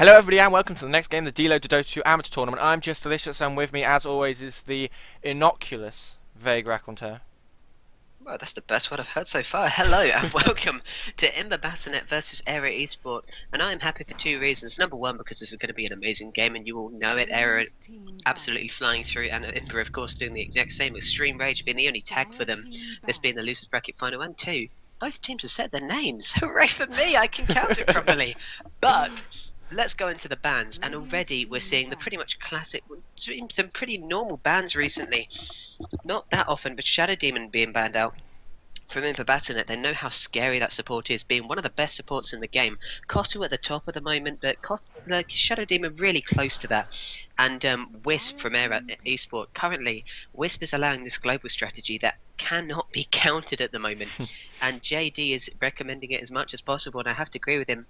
Hello everybody and welcome to the next game, the DelotA 2 Amateur Tournament. I'm just Delicious and with me as always is the innocuous Vague Raconteur. Well, that's the best word I've heard so far. Hello and welcome to Imba Battlenet versus Aera Esports. And I am happy for two reasons. Number one, because this is going to be an amazing game and you all know it. Aera absolutely flying through, and Imba of course doing the exact same. Extreme Rage being the only tag for them, this being the losers bracket final. And two, both teams have set their names. Hooray for me, I can count it properly. But let's go into the bans, and already we're seeing the pretty much classic, some pretty normal bans recently. Not that often, but Shadow Demon being banned out from Imba Battlenet. They know how scary that support is, being one of the best supports in the game. Kotu at the top at the moment, but Shadow Demon really close to that. And Wisp from Aera Esports. Currently, Wisp is allowing this global strategy that cannot be countered at the moment. And JD is recommending it as much as possible, and I have to agree with him.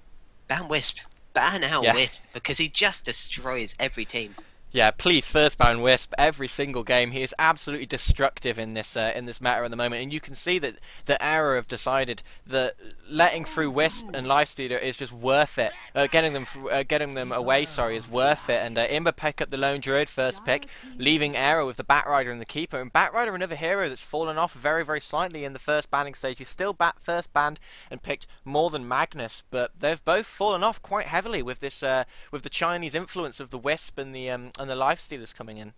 Ban Wisp. Ban out Wisp, because he just destroys every team. Yeah, please first ban Wisp every single game. He is absolutely destructive in this meta at the moment, and you can see that the Aera have decided that letting through Wisp and Lifestealer is just worth it. Getting them away, is worth it. And Imba pick up the Lone Druid first pick, leaving Aera with the Batrider and the Keeper. And Batrider, another hero that's fallen off very, very slightly in the first banning stage. He's still first banned and picked more than Magnus, but they've both fallen off quite heavily with this with the Chinese influence of the Wisp and the Lifestealers coming in.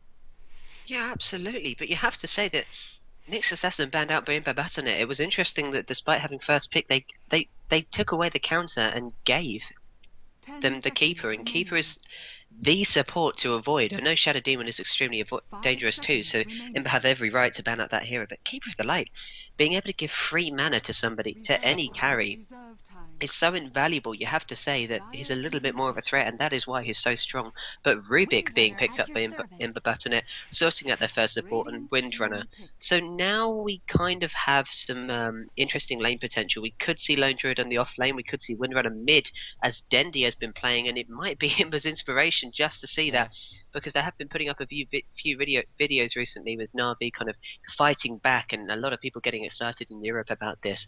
Yeah, absolutely. But you have to say that Nyx Assassin banned out by Imba Battlenet. It was interesting that despite having first pick, they took away the counter and gave them the Keeper, and Keeper is the support to avoid. I know Shadow Demon is extremely dangerous too, so Imba have every right to ban out that hero, but Keeper of the Light, being able to give free mana to somebody, to any carry, is so invaluable. You have to say that he's a little bit more of a threat, and that is why he's so strong. But Rubik being picked up by Imba Battlenet, sorting out their first support, and Windrunner. So now we kind of have some interesting lane potential. We could see Lone Druid on the off lane, we could see Windrunner mid, as Dendi has been playing, and it might be Imba's inspiration just to see that, because they have been putting up a few videos recently with Na'Vi kind of fighting back, and a lot of people getting excited in Europe about this.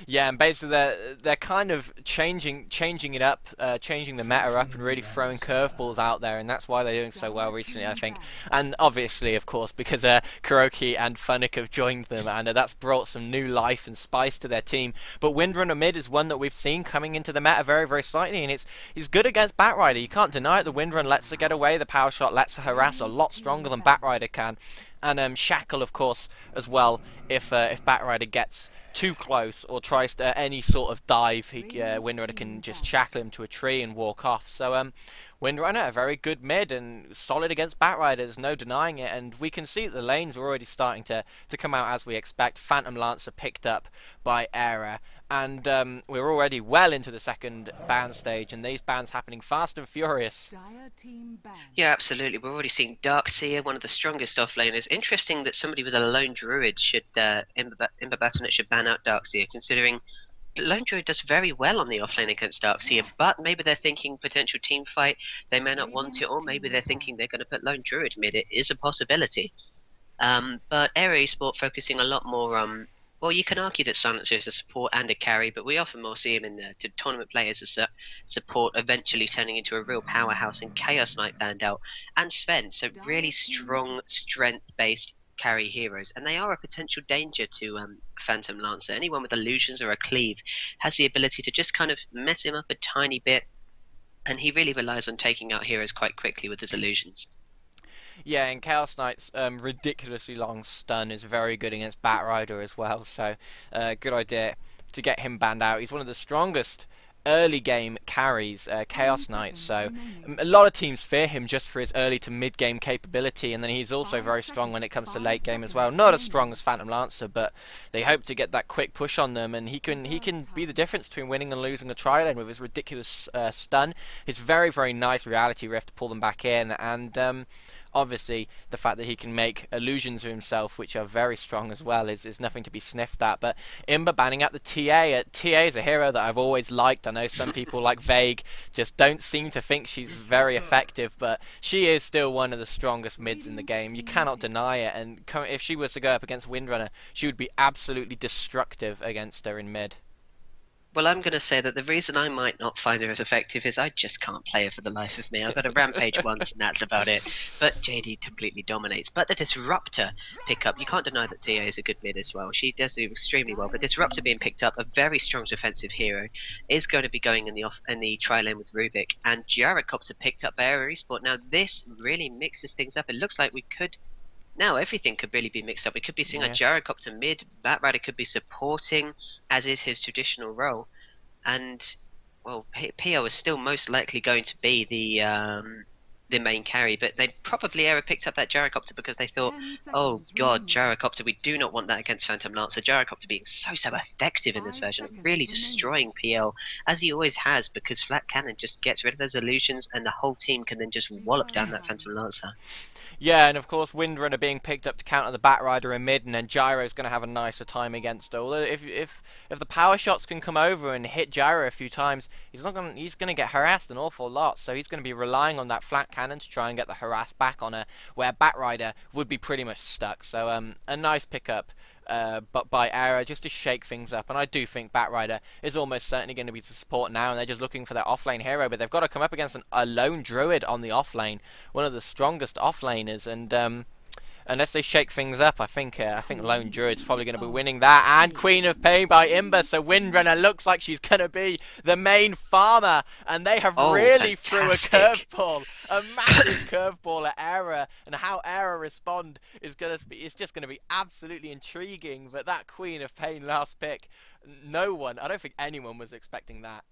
Yeah, and basically they're kind of changing it up, changing the meta up, and really throwing curveballs out there, and that's why they're doing so well recently, I think. And obviously, of course, because Kuroki and Funnick have joined them, and that's brought some new life and spice to their team. But Windrunner mid is one that we've seen coming into the meta very, very slightly, and he's good against Batrider. You can't deny it. The Windrunner lets her get away. The power shot lets her harass a lot stronger than Batrider can. And Shackle, of course, as well, if Batrider gets too close or tries to any sort of dive, Windrunner can just shackle him to a tree and walk off. So Windrunner, a very good mid and solid against Batrider, there's no denying it, and we can see that the lanes are already starting to come out as we expect. Phantom Lancer picked up by Aera, and we're already well into the second ban stage, and these bans happening fast and furious. Yeah, absolutely. We're already seeing Darkseer, one of the strongest offlaners. Interesting that somebody with a Lone Druid should, Imba Battlenet should ban out Darkseer, considering Lone Druid does very well on the offlane against Darkseer, but maybe they're thinking potential team fight, they may not want it, or maybe they're thinking they're going to put Lone Druid mid. It is a possibility. But Aera Esports focusing a lot more well, you can argue that Silencer is a support and a carry, but we often more see him in to tournament players as a support, eventually turning into a real powerhouse, and Chaos Knight banned out, and Sven, so really strong, strength-based carry heroes, and they are a potential danger to Phantom Lancer. Anyone with illusions or a cleave has the ability to just kind of mess him up a tiny bit, and he really relies on taking out heroes quite quickly with his illusions. Yeah, and Chaos Knight's ridiculously long stun is very good against Batrider as well, so good idea to get him banned out. He's one of the strongest early game carries, Chaos Knight, so a lot of teams fear him just for his early to mid game capability, and then he's also very strong when it comes to late game as well. Not as strong as Phantom Lancer, but they hope to get that quick push on them, and he can be the difference between winning and losing a tri-lane with his ridiculous stun, his very, very nice reality rift to pull them back in, and obviously the fact that he can make illusions of himself, which are very strong as well, is nothing to be sniffed at. But Imba banning out the TA. TA is a hero that I've always liked. I know some people like Vague just don't seem to think she's very effective, but she is still one of the strongest mids in the game. You cannot deny it, and if she was to go up against Windrunner, she would be absolutely destructive against her in mid. Well, I'm going to say that the reason I might not find her as effective is I just can't play her for the life of me. I've got a rampage once, and that's about it. But JD completely dominates. But the Disruptor pickup, you can't deny that DA is a good mid as well. She does do extremely well. But Disruptor being picked up, a very strong defensive hero, is going to be going in the tri lane with Rubik. And Gyrocopter picked up by Aera Esport. Now, this really mixes things up. It looks like we could now everything could really be mixed up. We could be seeing a Gyrocopter mid, Batrider could be supporting, as is his traditional role, and well, PO is still most likely going to be the main carry, but they probably Aera picked up that Gyrocopter because they thought, oh god, Gyrocopter, we do not want that against Phantom Lancer. Gyrocopter being so effective in this version, really destroying PL, as he always has, because Flat Cannon just gets rid of those illusions and the whole team can then just wallop down that Phantom Lancer. Yeah, and of course Windrunner being picked up to counter the Batrider in mid, and then Gyro's going to have a nicer time against. Although if the power shots can come over and hit Gyro a few times, he's going to get harassed an awful lot. So he's going to be relying on that flat cannon to try and get the harass back on her, where Batrider would be pretty much stuck. So a nice pickup. But by Aera, just to shake things up. And I do think Batrider is almost certainly going to be the support now, and they're just looking for their offlane hero, but they've got to come up against a lone druid on the offlane, one of the strongest offlaners, and unless they shake things up, I think Lone Druid's probably going to be winning that. And Queen of Pain by Imba, so Windrunner looks like she's going to be the main farmer, and they have really threw a curveball, a massive curveball at Aera, and how Aera respond is just going to be absolutely intriguing. But that Queen of Pain last pick, I don't think anyone was expecting that.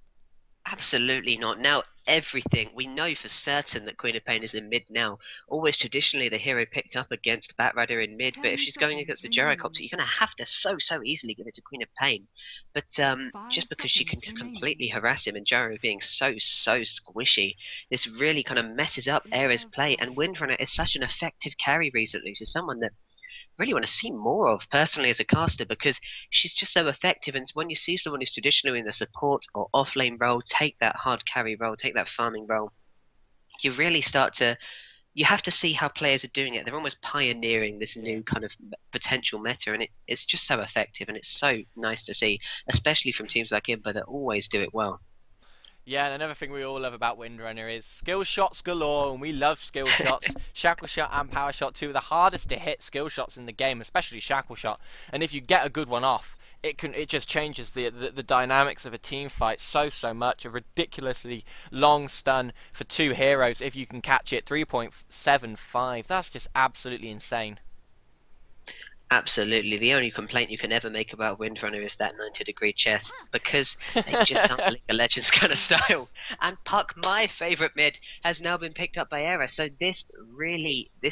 Absolutely not. Now everything we know for certain that Queen of Pain is in mid now. Always traditionally the hero picked up against Batrider in mid, but if she's going against the Gyrocopter, you're going to have to so easily give it to Queen of Pain. But just because she can completely harass him and Gyro being so squishy, this really kind of messes up Aera's play. And Windrunner is such an effective carry recently. She's someone that really want to see more of personally as a caster, because she's just so effective. And when you see someone who's traditionally in the support or offlane role take that hard carry role, take that farming role, you really you have to see how players are doing it. They're almost pioneering this new kind of potential meta, and it's just so effective, and it's so nice to see, especially from teams like Imba that always do it well. Yeah, and another thing we all love about Windrunner is skill shots galore, and we love skill shots. Shackle shot and power shot, two of the hardest to hit skill shots in the game, especially shackle shot. And if you get a good one off, it just changes the dynamics of a team fight so much. A ridiculously long stun for two heroes if you can catch it, 3.75. That's just absolutely insane. Absolutely. The only complaint you can ever make about Windrunner is that 90-degree chest, because they just aren't League of Legends kind of style. And Puck, my favourite mid, has now been picked up by Aera. So this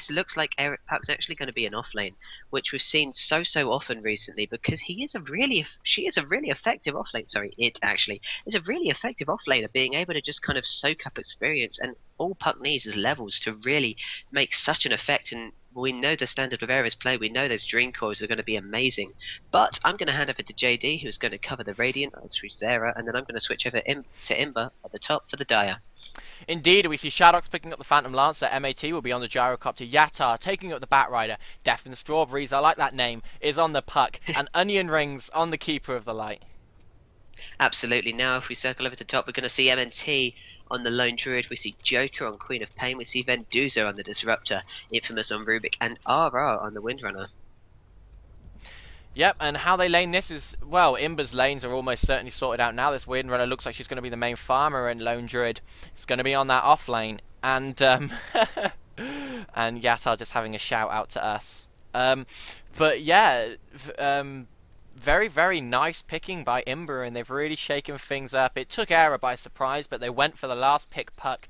looks like Puck's actually going to be an offlane, which we've seen so often recently, because she is a really effective offlane. Sorry, it actually is a really effective offlaner, being able to just kind of soak up experience, and all Puck needs is levels to really make such an effect. And we know the standard of Aera's play. We know those Dream Cores are going to be amazing. But I'm going to hand over to JD, who's going to cover the Radiant, which is Aera, and then I'm going to switch over to Imba at the top for the Dire. Indeed, we see Shadox picking up the Phantom Lancer. MAT will be on the Gyrocopter. Yatar taking up the Batrider. Death and Strawberries, I like that name, is on the Puck. And Onion Rings on the Keeper of the Light. Absolutely. Now, if we circle over to top, we're going to see MNT on the Lone Druid, we see Joker on Queen of Pain, we see Venduza on the Disruptor, Infamous on Rubik, and Aera on the Windrunner. Yep, and how they lane this is, well, Imba's lanes are almost certainly sorted out now. This Windrunner looks like she's going to be the main farmer, and Lone Druid is going to be on that off lane. And, and Yatar just having a shout out to us. But yeah, very nice picking by Imba, and they've really shaken things up. It took Aera by surprise, but they went for the last pick Puck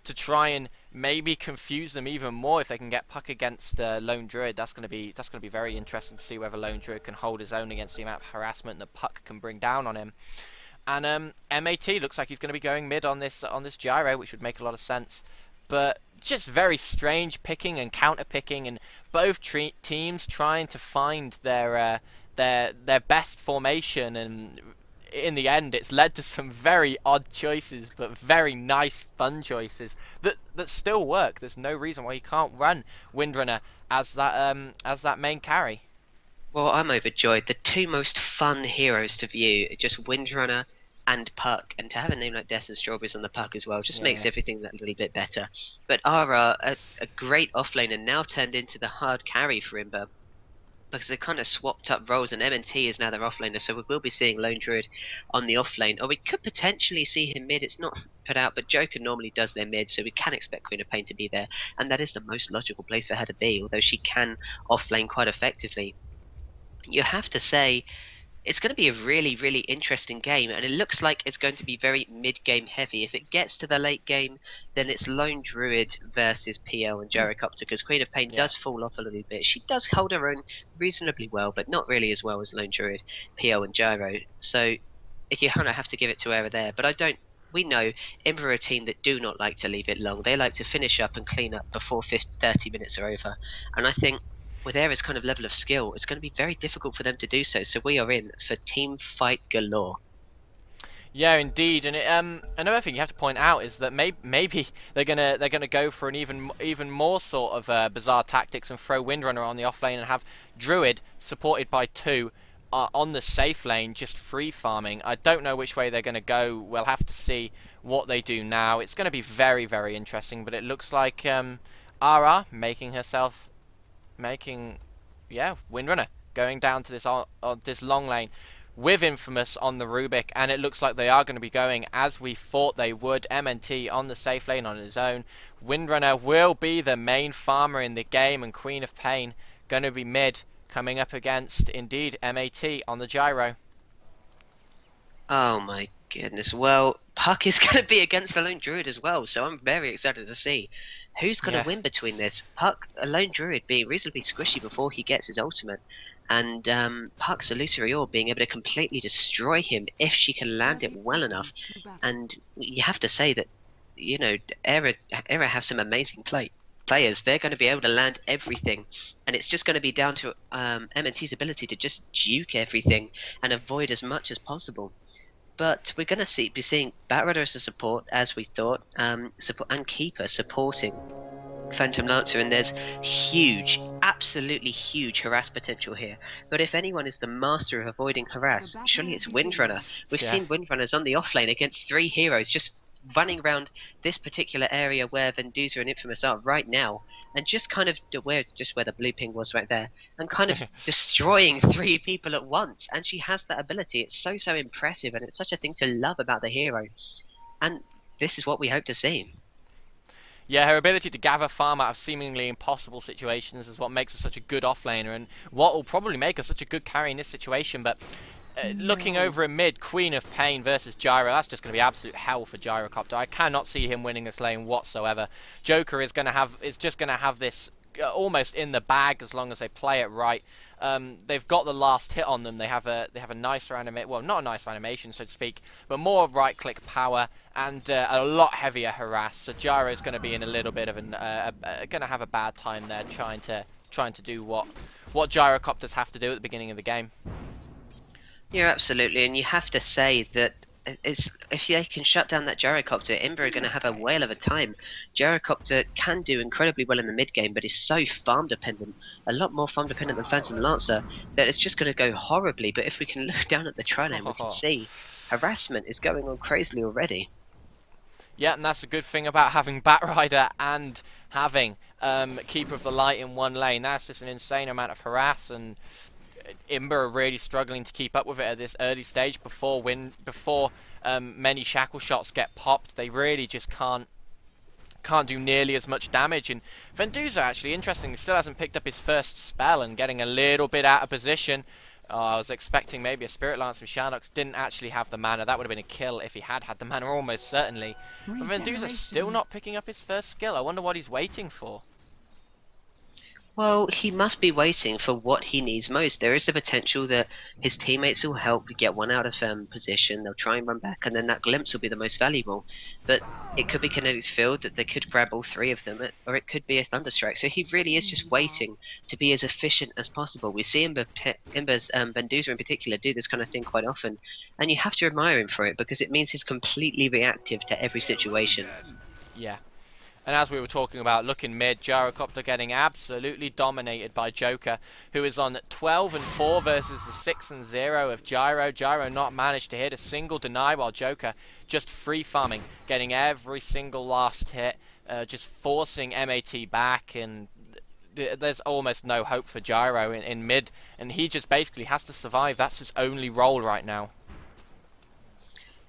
to try and maybe confuse them even more. If they can get Puck against Lone Druid, that's going to be very interesting to see whether Lone Druid can hold his own against the amount of harassment that Puck can bring down on him. And MAT looks like he's going to be going mid on this Gyro, which would make a lot of sense. But just very strange picking and counter picking, and both teams trying to find their best formation, and in the end it's led to some very odd choices, but very nice fun choices that still work. There's no reason why you can't run Windrunner as that main carry. Well, I'm overjoyed. The two most fun heroes to view are just Windrunner and Puck, and to have a name like Death and Strawberries on the Puck as well just makes Yeah. everything that little bit better. But Aera, a great offlaner, now turned into the hard carry for Imba because they kind of swapped up roles, and MNT is now their offlaner, so we will be seeing Lone Druid on the offlane, or we could potentially see him mid. It's not put out, but Joker normally does their mid, so we can expect Queen of Pain to be there, and that is the most logical place for her to be, although she can offlane quite effectively. You have to say it's going to be a really, really interesting game, and it looks like it's going to be very mid-game heavy. If it gets to the late game, then it's Lone Druid versus PL and Gyrocopter, because Queen of Pain Yeah. does fall off a little bit. She does hold her own reasonably well, but not really as well as Lone Druid, PL and Gyro. So you kind of have to give it to Aera there, but I don't. We know Imba are a team that do not like to leave it long. They like to finish up and clean up before 30 minutes are over, and I think with Aera's kind of level of skill, it's going to be very difficult for them to do so. So we are in for team fight galore. Yeah, indeed, and another thing you have to point out is that maybe they're gonna go for an even more sort of bizarre tactics and throw Windrunner on the off lane and have Druid supported by two on the safe lane, just free farming. I don't know which way they're gonna go. We'll have to see what they do now. It's gonna be very, very interesting, but it looks like Ara making yeah, Windrunner going down to this long lane with Infamous on the Rubik, and it looks like they are going to be going as we thought they would. MNT on the safe lane on his own. Windrunner will be the main farmer in the game, and Queen of Pain going to be mid, coming up against, indeed, MAT on the Gyro. Oh my goodness. Well, Puck is going to be against the Lone Druid as well, so I'm very excited to see who's going to win between this. Puck, a Lone Druid being reasonably squishy before he gets his ultimate, and Puck's Illusory Orb being able to completely destroy him if she can land it well enough. And you have to say that, you know, Aera have some amazing players. They're going to be able to land everything, and it's just going to be down to MNT's ability to just juke everything and avoid as much as possible. But we're going to be seeing Battlenet as a support, as we thought, support and Keeper supporting Phantom Lancer, and there's huge, absolutely huge harass potential here. But if anyone is the master of avoiding harass, surely it's Windrunner. We've seen Windrunners on the offlane against three heroes just running around this particular area where Venduza and Infamous are right now, and just kind of where the blue ping was right there, and kind of destroying three people at once. And she has that ability. It's so impressive, and it's such a thing to love about the hero. And this is what we hope to see. Yeah, her ability to gather farm out of seemingly impossible situations is what makes her such a good offlaner, and what will probably make her such a good carry in this situation. But looking over in mid, Queen of Pain versus Gyro, that's just going to be absolute hell for Gyrocopter. I cannot see him winning this lane whatsoever. Joker is just going to have this almost in the bag as long as they play it right. They've got the last hit on them. They have a nicer animation, well, not a nicer animation so to speak, but more right click power and a lot heavier harass. So Gyro's going to be in a little bit of going to have a bad time there trying to do what Gyrocopters have to do at the beginning of the game. Yeah, absolutely, and you have to say that if they can shut down that Gyrocopter, Imba are going to have a whale of a time. Gyrocopter can do incredibly well in the mid game, but is so farm dependent, a lot more farm dependent than Phantom Lancer, that it's just going to go horribly. But if we can look down at the tri lane, we can see harassment is going on crazily already. Yeah, and that's a good thing about having Batrider and having Keeper of the Light in one lane. That's just an insane amount of harass, and Imba are really struggling to keep up with it at this early stage before many shackle shots get popped. They really just can't do nearly as much damage. And Venduza, actually, interestingly, still hasn't picked up his first spell and getting a little bit out of position. I was expecting maybe a Spirit Lance from Shannox. Didn't actually have the mana. That would have been a kill if he had the mana, almost certainly. But Venduza still not picking up his first skill. I wonder what he's waiting for. Well, he must be waiting for what he needs most. There is the potential that his teammates will help get one out of position. They'll try and run back, and then that glimpse will be the most valuable. But it could be Kinetic's field that they could grab all three of them, or it could be a Thunderstrike. So he really is just waiting to be as efficient as possible. We see Imba's Venduza in particular do this kind of thing quite often, and you have to admire him for it because it means he's completely reactive to every situation. Yeah. And as we were talking about, looking mid, Gyrocopter getting absolutely dominated by Joker, who is on 12-4 versus the 6-0 of Gyro. Gyro not managed to hit a single deny, while Joker just free farming, getting every single last hit, just forcing MAT back, and there's almost no hope for Gyro in mid, and he just basically has to survive. That's his only role right now.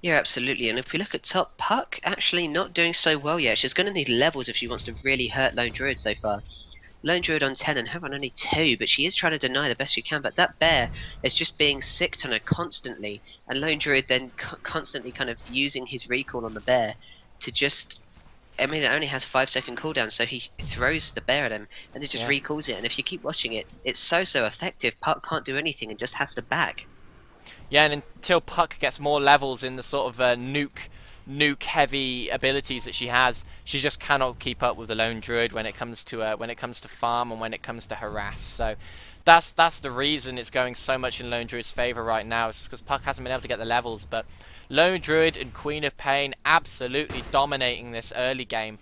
Yeah, absolutely. And if we look at top, Puck actually not doing so well yet. She's going to need levels if she wants to really hurt Lone Druid so far. Lone Druid on 10 and her on only 2, but she is trying to deny the best she can. But that bear is just being sicked on her constantly, and Lone Druid then constantly kind of using his recall on the bear to just... I mean, it only has 5-second cooldown, so he throws the bear at him and it just recalls it. And if you keep watching it, it's so effective. Puck can't do anything and just has to back. Yeah, and until Puck gets more levels in the sort of nuke heavy abilities that she has, she just cannot keep up with the Lone Druid when it comes to farm and when it comes to harass. So that's the reason it's going so much in Lone Druid's favor right now. It's because Puck hasn't been able to get the levels, but Lone Druid and Queen of Pain absolutely dominating this early game.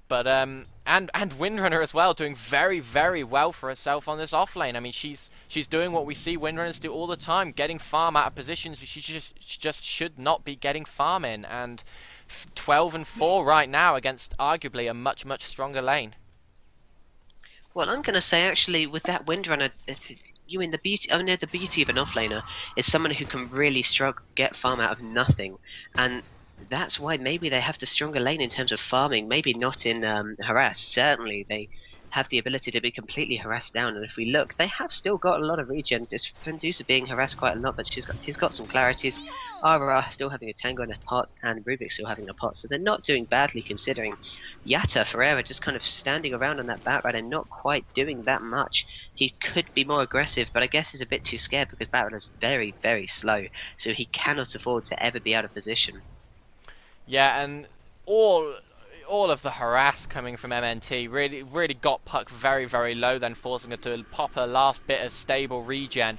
But and Windrunner as well, doing very, very well for herself on this offlane. I mean, she's doing what we see Windrunners do all the time, getting farm out of positions she just should not be getting farm in. And 12-4 right now against arguably a much stronger lane. Well, I'm gonna say actually with that Windrunner, you mean the beauty? I mean, the beauty of an offlaner is someone who can really struggle get farm out of nothing, and that's why maybe they have the stronger lane in terms of farming. Maybe not in harass. Certainly they have the ability to be completely harassed down. And if we look, they have still got a lot of regen. Just Vendusa being harassed quite a lot, but she's got some clarities. Aera still having a tango in a pot, and Rubik still having a pot, so they're not doing badly considering. Yatta for Aera just kind of standing around on that Battlenet and not quite doing that much. He could be more aggressive, but I guess he's a bit too scared because Battlenet is very, very slow, so he cannot afford to ever be out of position. Yeah, and all of the harass coming from MNT really got Puck very, very low, then forcing her to pop her last bit of stable regen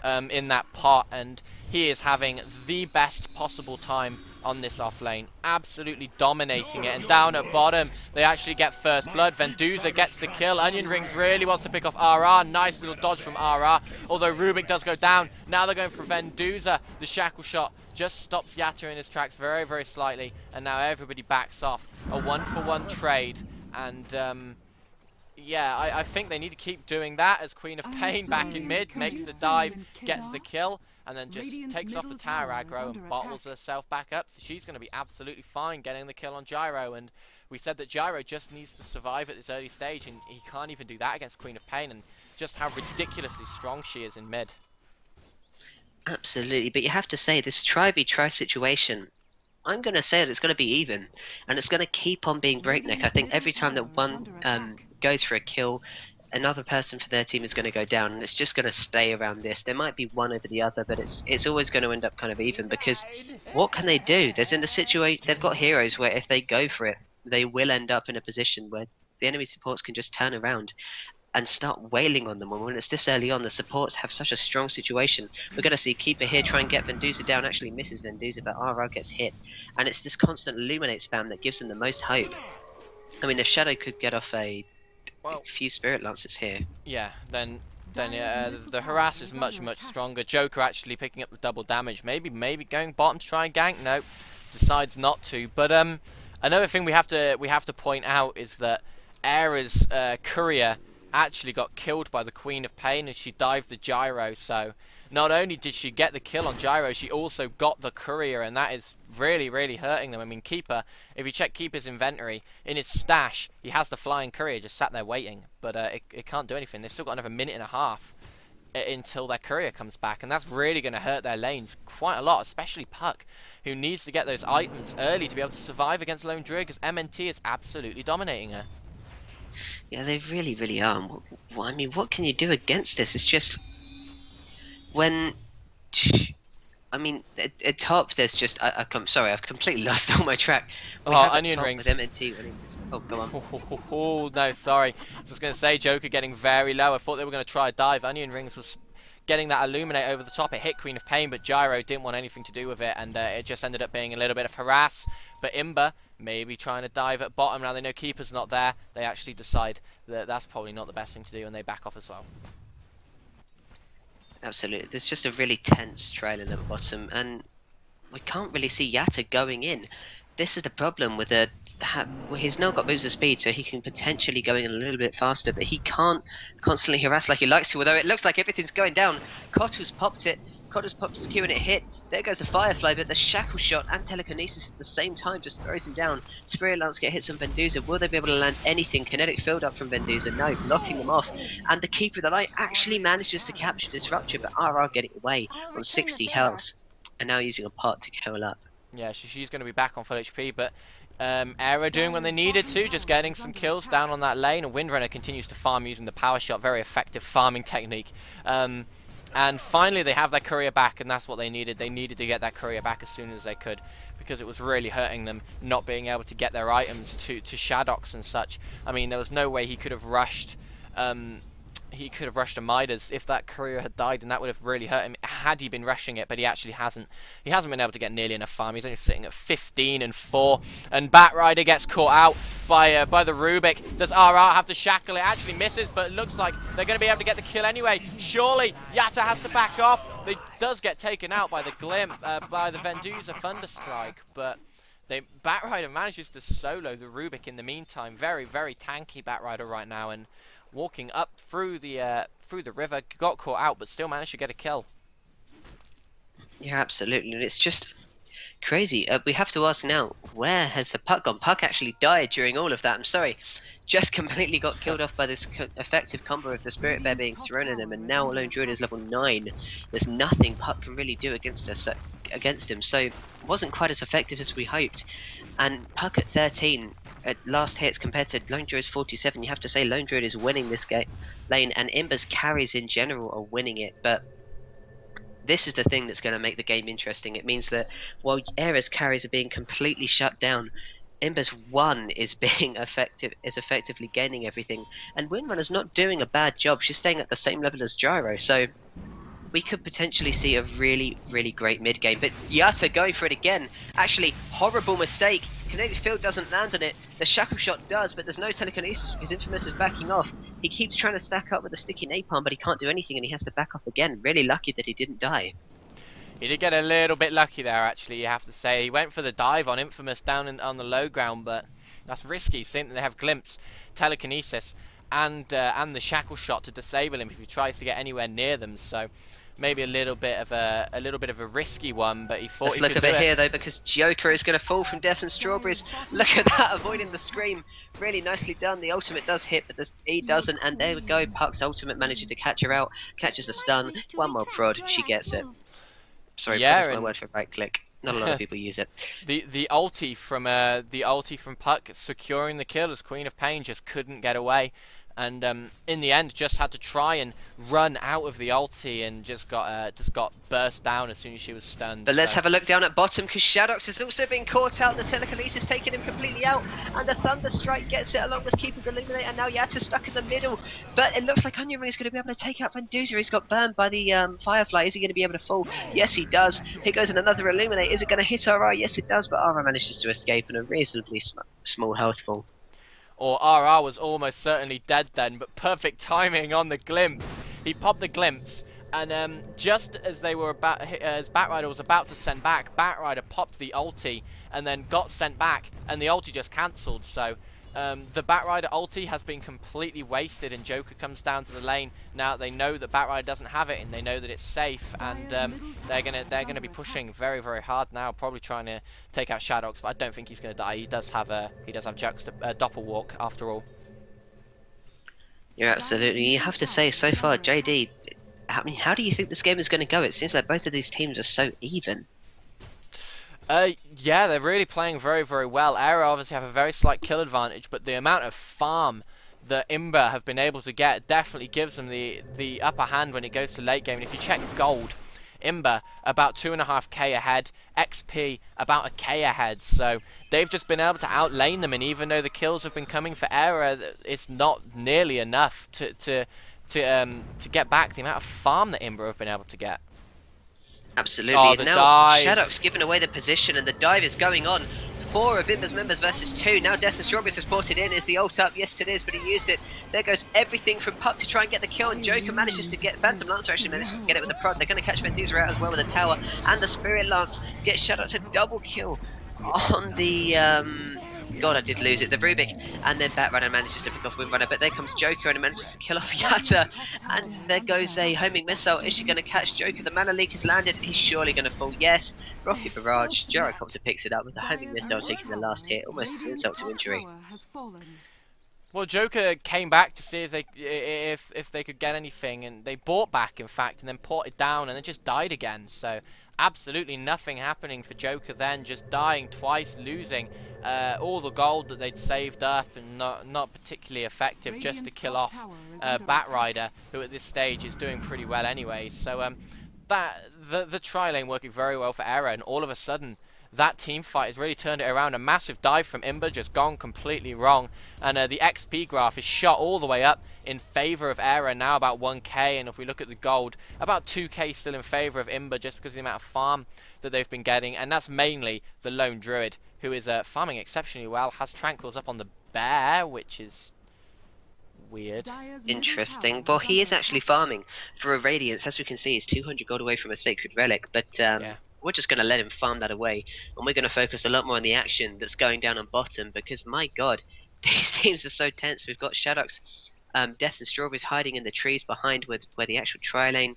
in that pot, and he is having the best possible time on this offlane, absolutely dominating it. And down at bottom, they actually get first blood. Vendusa gets the kill. Onion Rings really wants to pick off Aera. Nice little dodge from Aera, although Rubik does go down. Now they're going for Vendusa. The shackle shot just stops Yatta in his tracks very, very slightly, and now everybody backs off. A 1-for-1 trade, and yeah, I think they need to keep doing that as Queen of Pain back in mid makes the dive, gets the kill, and then just takes off the tower aggro and bottles herself back up. So she's going to be absolutely fine getting the kill on Gyro. And we said that Gyro just needs to survive at this early stage, and he can't even do that against Queen of Pain, and just how ridiculously strong she is in mid. Absolutely, but you have to say this try situation, I'm going to say that it's going to be even, and it's going to keep on being breakneck. I think every time that one goes for a kill, another person for their team is going to go down, and it's just going to stay around this. There might be one over the other, but it's always going to end up kind of even, because what can they do? There's in the situation, they've got heroes where if they go for it, they will end up in a position where the enemy supports can just turn around and start wailing on them. And when it's this early on, the supports have such a strong situation. We're going to see Keeper here try and get Vendusa down, actually misses Vendusa, but Aera gets hit. And it's this constant Illuminate spam that gives them the most hope. I mean, if Shadow could get off a few Spirit Lances here. Yeah, then the harass is much stronger. Joker actually picking up the double damage. Maybe going bottom to try and gank. No, decides not to. But another thing we have to point out is that Aera's courier actually got killed by the Queen of Pain as she dived the Gyro. So not only did she get the kill on Gyro, she also got the courier, and that is really hurting them. I mean, Keeper, if you check Keeper's inventory, in his stash, he has the flying courier just sat there waiting, but it can't do anything. They've still got another minute and a half until their courier comes back, and that's really going to hurt their lanes quite a lot, especially Puck, who needs to get those items early to be able to survive against Lone Druid, because MNT is absolutely dominating her. Yeah, they really are. I mean, what can you do against this? It's just when, I mean, at top there's just I'm sorry, I've completely lost all my track. Onion Rings. With MNT, oh, go on. Oh no, sorry. I was just going to say, Joker getting very low. I thought they were going to try a dive. Onion Rings was getting that Illuminate over the top. It hit Queen of Pain, but Gyro didn't want anything to do with it, and it just ended up being a little bit of harass. But Imba maybe trying to dive at bottom. Now they know Keeper's not there. They actually decide that that's probably not the best thing to do, and they back off as well. Absolutely. There's just a really tense trailing at the bottom, and we can't really see Yatta going in. This is the problem with the... Well, he's now got boost of speed, so he can potentially go in a little bit faster, but he can't constantly harass like he likes to, although it looks like everything's going down. Kottu's popped it. Kottu's popped his Q and it hit. There goes the Firefly, but the Shackle Shot and Telekinesis at the same time just throws him down. Spirit Lance get hits on Venduza. Will they be able to land anything? Kinetic Field up from Venduza. No, blocking them off. And the Keeper of the Light actually manages to capture Disruptor, but RR getting away on 60 health. And now using a pot to curl up. Yeah, she's going to be back on full HP, but Aera doing what they needed to, just getting some kills down on that lane. And Windrunner continues to farm using the Power Shot, very effective farming technique. And finally they have their courier back, and that's what they needed. They needed to get that courier back as soon as they could, because it was really hurting them not being able to get their items to Shaddox and such. I mean, there was no way he could have rushed a Midas if that courier had died, and that would have really hurt him had he been rushing it, but he actually hasn't. He hasn't been able to get nearly enough farm. He's only sitting at 15 and 4, and Batrider gets caught out by the Rubik. Does RR have to shackle? It actually misses, but it looks like they're going to be able to get the kill anyway. Surely Yatta has to back off. They does get taken out by the by the Venduza Thunderstrike, but Batrider manages to solo the Rubik in the meantime. Very, very tanky Batrider right now, and walking up through the river, got caught out, but still managed to get a kill. Yeah, absolutely, and it's just crazy. We have to ask now, where has the Puck gone? Puck actually died during all of that. I'm sorry, just completely got killed off by this effective combo of the Spirit Bear being thrown at him, and now Lone Druid is level 9. There's nothing Puck can really do against him, so it wasn't quite as effective as we hoped. And Puck at 13 at last hits compared to Lone Druid's 47, you have to say Lone Druid is winning this lane, and Imba's carries in general are winning it, but this is the thing that's going to make the game interesting. It means that while Aera's carries are being completely shut down, Imba's 1 is being effectively gaining everything, and Windrunner's not doing a bad job. She's staying at the same level as Gyro, so we could potentially see a really, really great mid game. But Yatta going for it again. Actually, horrible mistake. Kinetic Field doesn't land on it. The Shackle Shot does, but there's no telekinesis because Infamous is backing off. He keeps trying to stack up with the sticky napalm, but he can't do anything, and he has to back off again. Really lucky that he didn't die. He did get a little bit lucky there, actually, you have to say. He went for the dive on Infamous down on the low ground, but that's risky, seeing that they have Glimpse, telekinesis, and the Shackle Shot to disable him if he tries to get anywhere near them. So maybe a little bit of a risky one, but he thought Let's he look could a do bit it. here though, because Joker is going to fall from Death and Strawberries. Look at that, avoiding the scream. Really nicely done. The ultimate does hit, but the E doesn't, and there we go. Puck's ultimate managing to catch her out, catches the stun. One more prod, she gets it. Sorry, Yeah, prod is my word for right click. Not a lot of people use it. The ulti from Puck securing the kill as Queen of Pain just couldn't get away, and in the end just had to try and run out of the ulti and just got burst down as soon as she was stunned. But let's have a look down at bottom, because Shaddox has also been caught out. The telekinesis taking him completely out, and the Thunderstrike gets it along with Keeper's Illuminate, and now Yatta's stuck in the middle. But it looks like Onion Ring is going to be able to take out Venduza. He's got burned by the Firefly. Is he going to be able to fall? Yes, he does. Here goes another Illuminate. Is it going to hit RR? Yes, it does, but RR manages to escape in a reasonably small health fall. Or RR was almost certainly dead then, but perfect timing on the glimpse. He popped the glimpse, and just as as Batrider was about to send back, Batrider popped the ulti and then got sent back, and the ulti just cancelled. So the Batrider ulti has been completely wasted, and Joker comes down to the lane. Now they know that Batrider doesn't have it, and they know that it's safe, and they're gonna be pushing very, very hard now, probably trying to take out Shaddox, but I don't think he's gonna die. He does have Doppelwalk after all. Yeah, absolutely. You have to say, so far, JD, I mean, how do you think this game is going to go? It seems like both of these teams are so even. Yeah, they're really playing very, very well. Aera obviously have a very slight kill advantage, but the amount of farm that Imba have been able to get definitely gives them the upper hand when it goes to late game. And if you check gold, Imba about 2.5k ahead, XP about 1k ahead, so they've just been able to outlane them, and even though the kills have been coming for Aera, it's not nearly enough to to get back the amount of farm that Imba have been able to get. Absolutely. Oh, and the now dive. Shadow's giving away the position, and the dive is going on. 4 of Imba's members versus 2. Now Death and Strawberries has brought it in. Is the ult up? Yes, it is, but he used it. There goes everything from Puck to try and get the kill, and Joker manages to get... Phantom Lancer actually manages to get it with the prod. They're going to catch Venduza out as well with the tower, and the Spirit Lance gets Shadow's a double kill on the... God, I did lose it. The Rubik, and then Batrunner manages to pick off Windrunner, but there comes Joker and he manages to kill off Yatta, and there goes a homing missile. Is she going to catch Joker? The mana leak has landed. He's surely going to fall. Yes, Rocket Barrage. Gyrocopter picks it up with the homing missile taking the last hit, almost insult to injury. Well, Joker came back to see if they could get anything, and they bought back, in fact, and then ported down, and then just died again. So absolutely nothing happening for Joker then, just dying twice, losing all the gold that they'd saved up, and not particularly effective, just to kill off Batrider, who at this stage is doing pretty well anyway. So the tri-lane working very well for Aera, and all of a sudden that team fight has really turned it around. A massive dive from Imba just gone completely wrong, and the XP graph is shot all the way up in favour of Aera, now about 1k, and if we look at the gold, about 2k still in favour of Imba, just because of the amount of farm that they've been getting, and that's mainly the Lone Druid, who is farming exceptionally well, has Tranquils up on the Bear, which is weird. Interesting. Well, he is actually farming for a Radiance. As we can see, he's 200 gold away from a Sacred Relic, but Yeah. we're just going to let him farm that away, and we're going to focus a lot more on the action that's going down on bottom, because my god, these teams are so tense. We've got Shadow's Death and Strawberries hiding in the trees behind where the actual tri-lane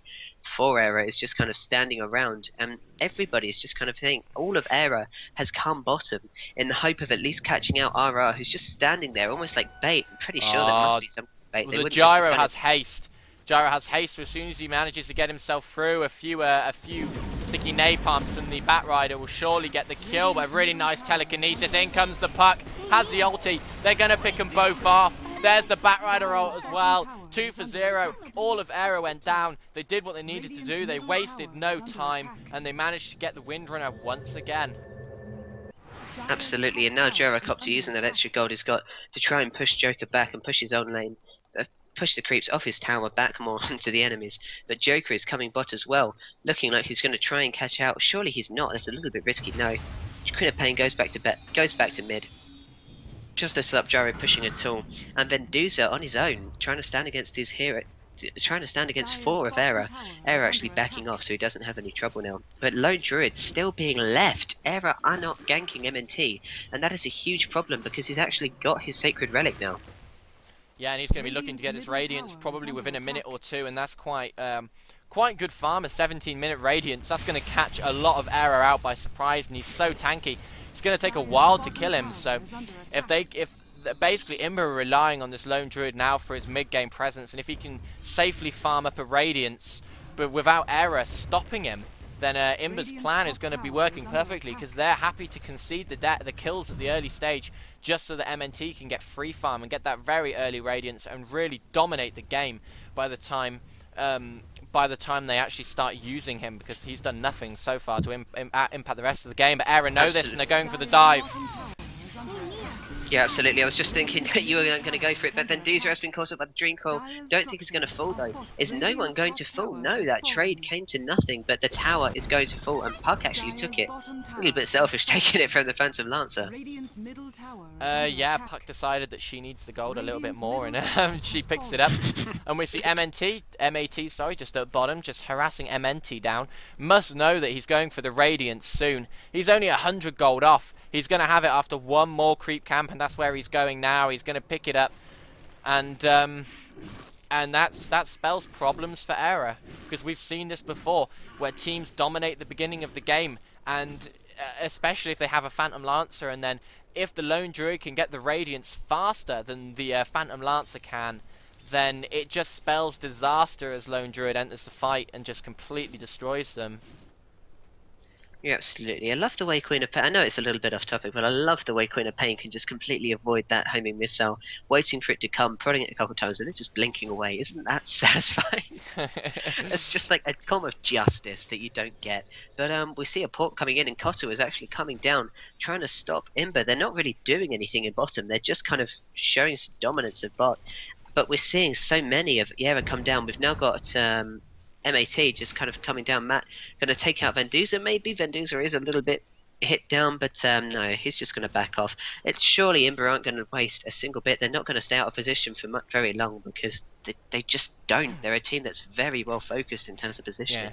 for Aera is just kind of standing around, and everybody's just kind of thinking all of Aera has come bottom in the hope of at least catching out RR, who's just standing there almost like bait. I'm pretty sure there must be some bait. Well, the Gyro has haste. Gyro has haste, so as soon as he manages to get himself through, a few sticky napalms from the Batrider will surely get the kill, but a really nice telekinesis. In comes the Puck, has the ulti. They're going to pick them both off. There's the Batrider ult as well. 2 for 0. All of Aera went down. They did what they needed to do. They wasted no time, and they managed to get the Windrunner once again. Absolutely, and now Gyrocopter using that extra gold he's got to try and push Joker back and push his own lane. Push the creeps off his tower back more onto the enemies, but Joker is coming bot as well, looking like he's going to try and catch out. Surely he's not. That's a little bit risky. No, Queen of Pain goes back to mid. Just lifts up Gyro pushing a tool, and Venduza on his own trying to stand against his hero, trying to stand against 4 of Aera. Aera actually backing off, so he doesn't have any trouble now. But Lone Druid still being left. Aera are not ganking MNT, and that is a huge problem because he's actually got his Sacred Relic now. Yeah, and he's going to be looking to get his Radiance probably within a minute or two, and that's quite good farm, a 17-minute Radiance. That's going to catch a lot of Aera out by surprise, and he's so tanky. It's going to take a while to kill him, so if basically Imba are relying on this Lone Druid now for his mid-game presence, and if he can safely farm up a Radiance, but without Aera stopping him, then Imba's plan is going to be working perfectly, because they're happy to concede the kills at the early stage just so that MNT can get free farm and get that very early Radiance and really dominate the game by the time they actually start using him, because he's done nothing so far to impact the rest of the game. But Aera know this, and they're going for the dive. Yeah, absolutely. I was just thinking that you were going to go for it, but Venduza has been caught up by the Dream Coil. Don't think he's going to fall, though. Is no one going to fall? No, that trade came to nothing, but the tower is going to fall, and Puck actually took it. A little bit selfish, taking it from the Phantom Lancer. Yeah, Puck decided that she needs the gold a little bit more, and she picks it up. And we see MAT, sorry, just at the bottom, just harassing MNT down. Must know that he's going for the Radiance soon. He's only 100 gold off. He's going to have it after one more creep camp, and that's where he's going now. He's going to pick it up, and that spells problems for Aera, because we've seen this before, where teams dominate the beginning of the game, and especially if they have a Phantom Lancer, and then if the Lone Druid can get the Radiance faster than the Phantom Lancer can, then it just spells disaster as Lone Druid enters the fight and just completely destroys them. Yeah, absolutely. I love the way Queen of Pain... I know it's a little bit off topic, but I love the way Queen of Pain can just completely avoid that homing missile, waiting for it to come, prodding it a couple of times, and then just blinking away. Isn't that satisfying? It's just like a form of justice that you don't get. But we see a port coming in, and Koto is actually coming down, trying to stop Imba. They're not really doing anything in bottom. They're just kind of showing some dominance of bot. but we're seeing so many of Aera come down. We've now got MAT just kind of coming down. Matt going to take out Venduza. Maybe Venduza is a little bit hit down, but no, he's just going to back off. It's surely Imba aren't going to waste a single bit. They're not going to stay out of position for very long because they just don't. They're a team that's very well focused in terms of positioning. Yeah.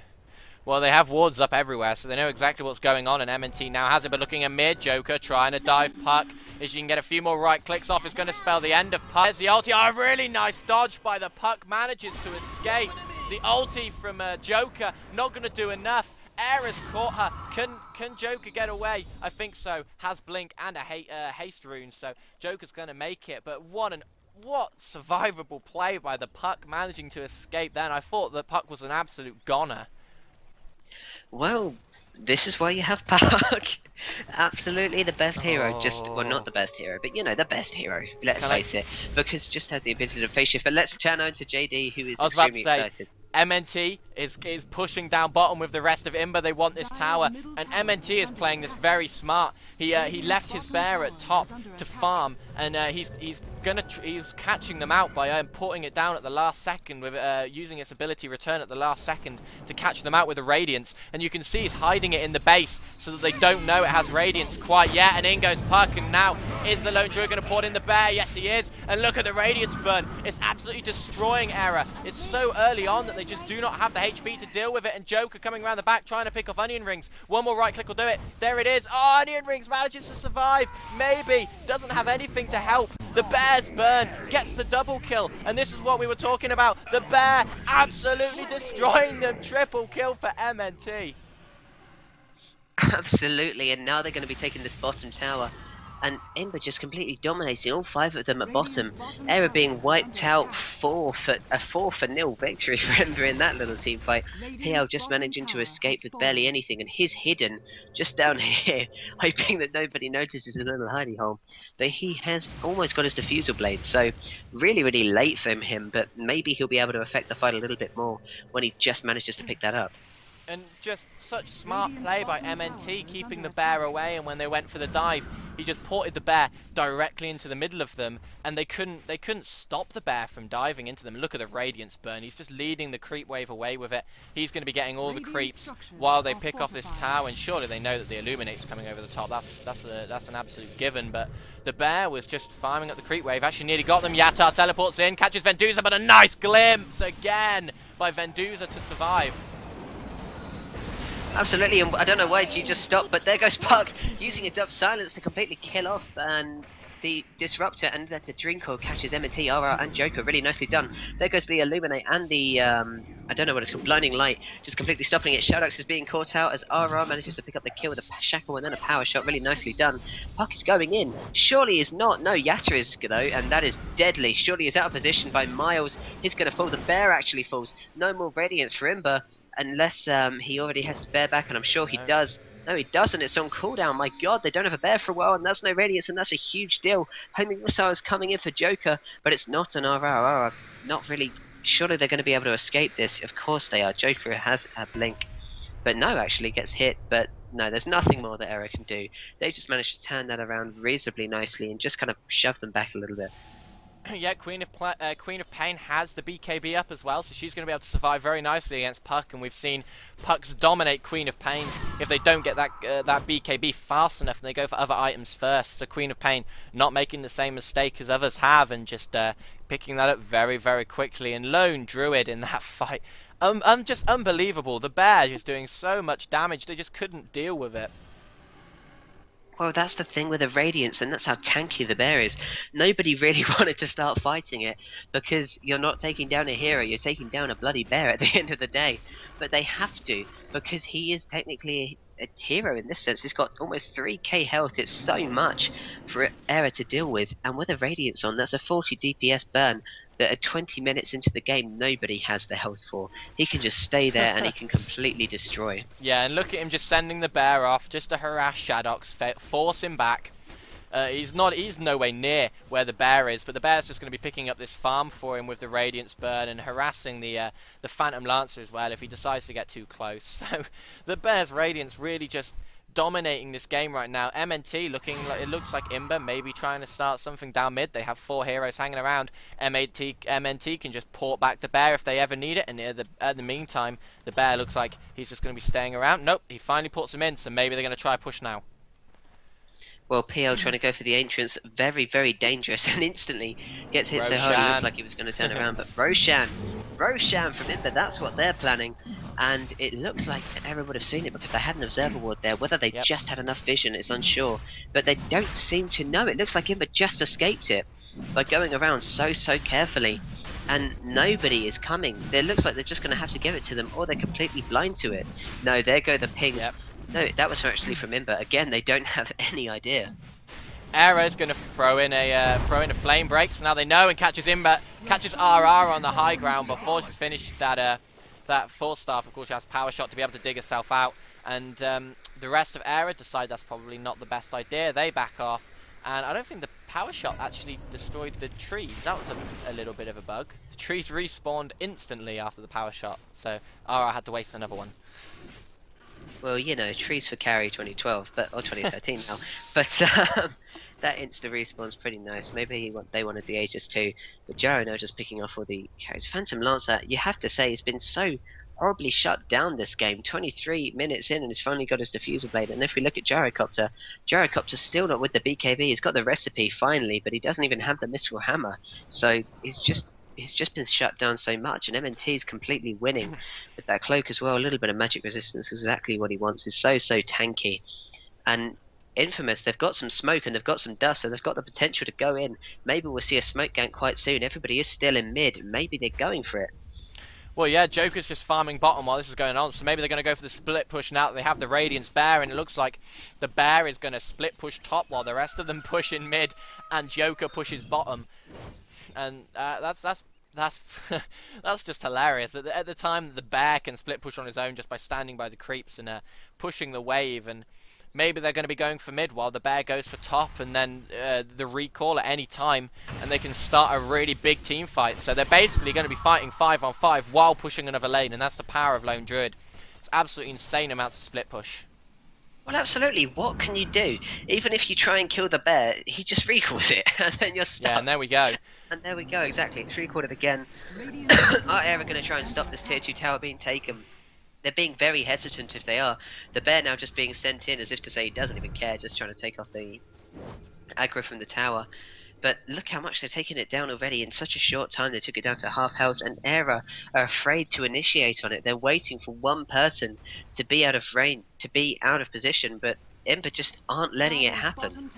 Well, they have wards up everywhere, so they know exactly what's going on, and M&T now has it, but looking at mid, Joker trying to dive Puck. If she can get a few more right clicks off, it's going to spell the end of Puck. There's the ulti. Oh, really nice dodge by the Puck. Manages to escape. The ulti from Joker, not going to do enough. Aera's caught her. Can Joker get away? I think so. Has Blink and a haste rune, so Joker's going to make it, but what survivable play by the Puck, managing to escape then. I thought the Puck was an absolute goner. Well, this is why you have Puck. Absolutely the best hero. Well, not the best hero, but you know, the best hero. Let's face it. Because just had the ability to face shift. But let's chat on to JD, who is extremely excited. MNT is pushing down bottom with the rest of Imba. They want this tower, and MNT is playing this very smart. He left his bear at top to farm, and he's catching them out by porting it down at the last second with using its ability return at the last second to catch them out with the radiance. And you can see he's hiding it in the base so that they don't know it has radiance quite yet. And in goes Puck, and now is the lone druid going to port in the bear? Yes, he is. And look at the radiance burn. It's absolutely destroying Aera. It's so early on that they just do not have the HP to deal with it. And Joker coming around the back trying to pick off onion rings. One more right click will do it. There it is. Oh, onion rings manages to survive. Maybe. Doesn't have anything to help. The bear's burn gets the double kill. And this is what we were talking about. The bear absolutely destroying them. Triple kill for MNT. Absolutely. And now they're going to be taking this bottom tower. And Imba just completely dominating all 5 of them at bottom. Aera being wiped out 4 for 0 victory for Imba in that little team fight. PL just managing to escape with barely anything, and he's hidden just down here, hoping that nobody notices his little hidey hole. But he has almost got his diffusal blade, so really, really late from him, but maybe he'll be able to affect the fight a little bit more when he just manages to pick that up. And just such smart play by MNT, keeping the bear away, and when they went for the dive, he just ported the bear directly into the middle of them, and they couldn't stop the bear from diving into them. Look at the radiance burn. He's just leading the creep wave away with it. He's going to be getting all the creeps while they pick off this tower, and surely they know that the Illuminate's coming over the top. That's an absolute given, but the bear was just farming up the creep wave. Actually nearly got them. Yatar teleports in, catches Venduza, but a nice glimpse again by Venduza to survive. Absolutely, and I don't know why she just stopped, but there goes Puck using a dub silence to completely kill off and the Disruptor, and then the Dream Coil catches M&T, Aera and Joker. Really nicely done. There goes the Illuminate and the, I don't know what it's called, Blinding Light, just completely stopping it. Shadowx is being caught out as Aera manages to pick up the kill with a shackle and then a power shot. Really nicely done. Puck is going in. Surely is not. No, Yatta is though, and that is deadly. Surely is out of position by miles. He's going to fall. The bear actually falls. No more Radiance for Imba. Unless he already has his bear back, and I'm sure he does. No, he doesn't. It's on cooldown. My god, they don't have a bear for a while, and that's no Radiance, and that's a huge deal. Homing Missile is coming in for Joker, but it's not an Aera. Not really. Surely they're going to be able to escape this. Of course they are. Joker has a blink. But no, actually gets hit, but no, there's nothing more that Aera can do. They just managed to turn that around reasonably nicely and just kind of shove them back a little bit. Yeah, Queen of Pain has the BKB up as well, so she's going to be able to survive very nicely against Puck, and we've seen Pucks dominate Queen of Pains if they don't get that BKB fast enough and they go for other items first. So Queen of Pain not making the same mistake as others have and just picking that up very, very quickly. And Lone Druid in that fight, just unbelievable. The bear just doing so much damage, they just couldn't deal with it. Well, that's the thing with the Radiance, and that's how tanky the bear is. Nobody really wanted to start fighting it, because you're not taking down a hero, you're taking down a bloody bear at the end of the day. But they have to, because he is technically a hero in this sense. He's got almost 3k health, it's so much for Aera to deal with. And with a Radiance on, that's a 40 DPS burn that at 20 minutes into the game nobody has the health for. He can just stay there and he can completely destroy. Yeah, and look at him just sending the bear off just to harass Shadowx, force him back. He's no way near where the bear is, but the bear's just going to be picking up this farm for him with the Radiance burn and harassing the Phantom Lancer as well if he decides to get too close. So the bear's Radiance really just dominating this game right now. MNT looking like, it looks like Imba maybe trying to start something down mid. They have 4 heroes hanging around. MNT can just port back the bear if they ever need it, and at the meantime, the bear looks like he's just going to be staying around. Nope, he finally puts him in, so maybe they're going to try push now. Well, PL trying to go for the entrance, very, very dangerous, and instantly gets hit so hard he looked like he was going to turn around. But Roshan from Imba, that's what they're planning. And it looks like Aera would have seen it because they had an observer ward there. Whether they just had enough vision is unsure. But they don't seem to know. It looks like Imba just escaped it by going around so carefully. And nobody is coming. It looks like they're just going to have to give it to them, or they're completely blind to it. No, there go the pings. Yep. No, that was actually from Imba. Again, they don't have any idea. Aera's going to throw in a flame break, so now they know, and catches Imba, catches RR on the high ground before she's finished that full staff. Of course, she has power shot to be able to dig herself out, and the rest of Aera decide that's probably not the best idea. They back off, and I don't think the power shot actually destroyed the trees. That was a little bit of a bug. The trees respawned instantly after the power shot, so RR had to waste another one. Well, you know, trees for carry 2012, or 2013 now. But that insta respawn's pretty nice. Maybe they wanted the Aegis too. But Jaro now just picking off all the carries. Phantom Lancer, you have to say, has been so horribly shut down this game. 23 minutes in, and he's finally got his diffuser blade. And if we look at Gyrocopter's still not with the BKB. He's got the recipe finally, but he doesn't even have the Missile Hammer. So he's just been shut down so much, and MNT is completely winning with that cloak as well. A little bit of magic resistance is exactly what he wants. He's so tanky. And Infamous, they've got some smoke and they've got some dust, so they've got the potential to go in. Maybe we'll see a smoke gank quite soon. Everybody is still in mid. Maybe they're going for it. Well, yeah, Joker's just farming bottom while this is going on, so maybe they're going to go for the split push now that they have the Radiance Bear, and it looks like the Bear is going to split push top while the rest of them push in mid, and Joker pushes bottom. And that's just hilarious. At the time, the Bear can split push on his own just by standing by the creeps and pushing the wave, and maybe they're going to be going for mid while the Bear goes for top, and then the recall at any time, and they can start a really big team fight. So they're basically going to be fighting 5-on-5 while pushing another lane, and that's the power of Lone Druid. It's absolutely insane amounts of split push. Well, absolutely. What can you do? Even if you try and kill the bear, he just recalls it, and then you're stuck. Yeah, and there we go. And there we go, exactly. It's recalled it again. Are Aera going to try and stop this tier 2 tower being taken? They're being very hesitant if they are. The bear now just being sent in as if to say he doesn't even care, just trying to take off the aggro from the tower. But look how much they're taking it down already. In such a short time, they took it down to half health, and Aera are afraid to initiate on it. They're waiting for one person to be out of range, to be out of position, but Imba just aren't letting it happen.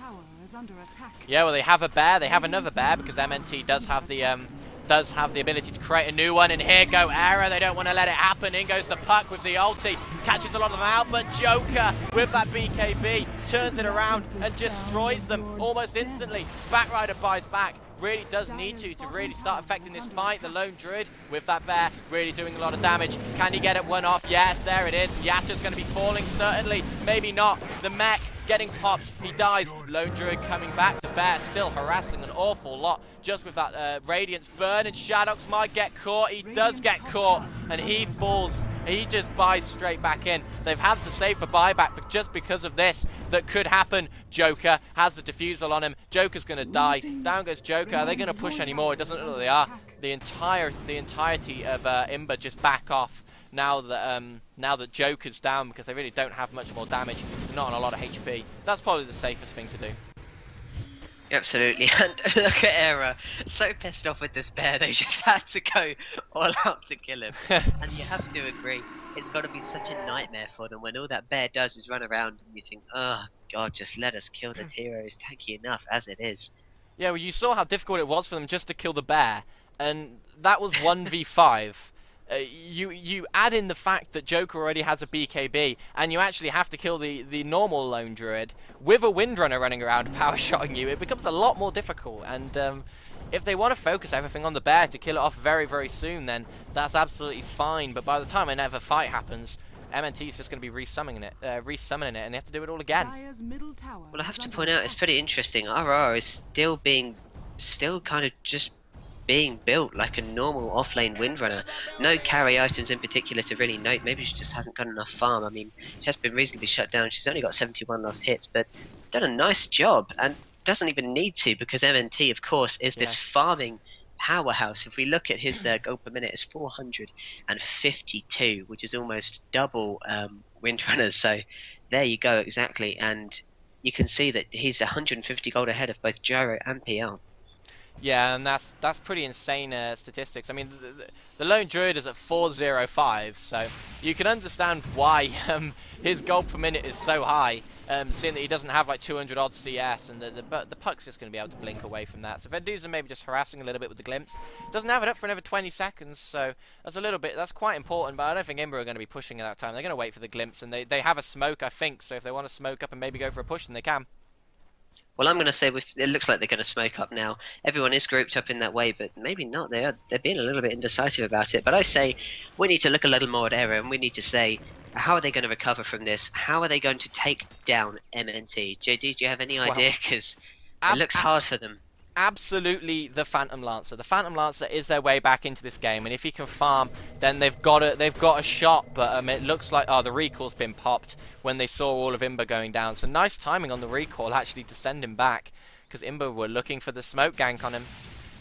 Yeah, well, they have a bear, they have another bear, because MNT does have the ability to create a new one, and here go Aera. They don't want to let it happen. In goes the puck with the ulti, catches a lot of them out, but Joker with that BKB turns it around and destroys them almost instantly. Backrider buys back, really does need to really start affecting this fight. The Lone Druid with that bear really doing a lot of damage. Can he get it one off? Yes, there it is. Yatta's going to be falling, certainly, maybe not. The mech getting popped, he dies. Lone Druid coming back, the bear still harassing an awful lot just with that Radiance burn, and Shadox might get caught. He does get caught, and he falls. He just buys straight back in. They've had to save for buyback, but just because of this, that could happen. Joker has the defusal on him. Joker's going to die. Down goes Joker. Are they going to push anymore? It doesn't look like they are. The entirety of Imba just back off now that Joker's down, because they really don't have much more damage. They're not on a lot of HP. That's probably the safest thing to do. Absolutely, and look at Aera, so pissed off with this bear, they just had to go all out to kill him. And you have to agree, it's got to be such a nightmare for them when all that bear does is run around and you think, oh god, just let us kill this hero, it's tanky enough as it is. Yeah, well, you saw how difficult it was for them just to kill the bear, and that was 1v5. You add in the fact that Joker already has a BKB, and you actually have to kill the normal Lone Druid with a Windrunner running around power-shotting you. It becomes a lot more difficult, and if they want to focus everything on the bear to kill it off very, very soon, then that's absolutely fine. But by the time another fight happens, MNT is just going to be resummoning it, and they have to do it all again. Well, I have to point out, it's pretty interesting. RR is still kind of just being built like a normal offlane windrunner. No carry items in particular to really note. Maybe she just hasn't got enough farm. I mean, she has been reasonably shut down. She's only got 71 last hits, but done a nice job and doesn't even need to, because MNT, of course, is this farming powerhouse. If we look at his gold per minute, it's 452, which is almost double windrunners. So there you go, exactly. And you can see that he's 150 gold ahead of both Gyro and PL. Yeah, and that's pretty insane statistics. I mean, the lone druid is at 405, so you can understand why his gold per minute is so high, seeing that he doesn't have like 200 odd CS, and the puck's just going to be able to blink away from that. So Venduza maybe just harassing a little bit with the glimpse. Doesn't have it up for another 20 seconds, so that's quite important, but I don't think Imba are going to be pushing at that time. They're going to wait for the glimpse, and they have a smoke, I think, so if they want to smoke up and maybe go for a push, then they can. Well, I'm going to say it looks like they're going to smoke up now. Everyone is grouped up in that way, but maybe not. They're being a little bit indecisive about it. But I say we need to look a little more at Aera, and we need to say, how are they going to recover from this? How are they going to take down MNT? JD, do you have any idea? Because it looks hard for them. Absolutely, the Phantom Lancer. The Phantom Lancer is their way back into this game, and if he can farm, then they've got a shot. But it looks like the recall's been popped when they saw all of Imba going down. So nice timing on the recall actually to send him back, because Imba were looking for the smoke gank on him,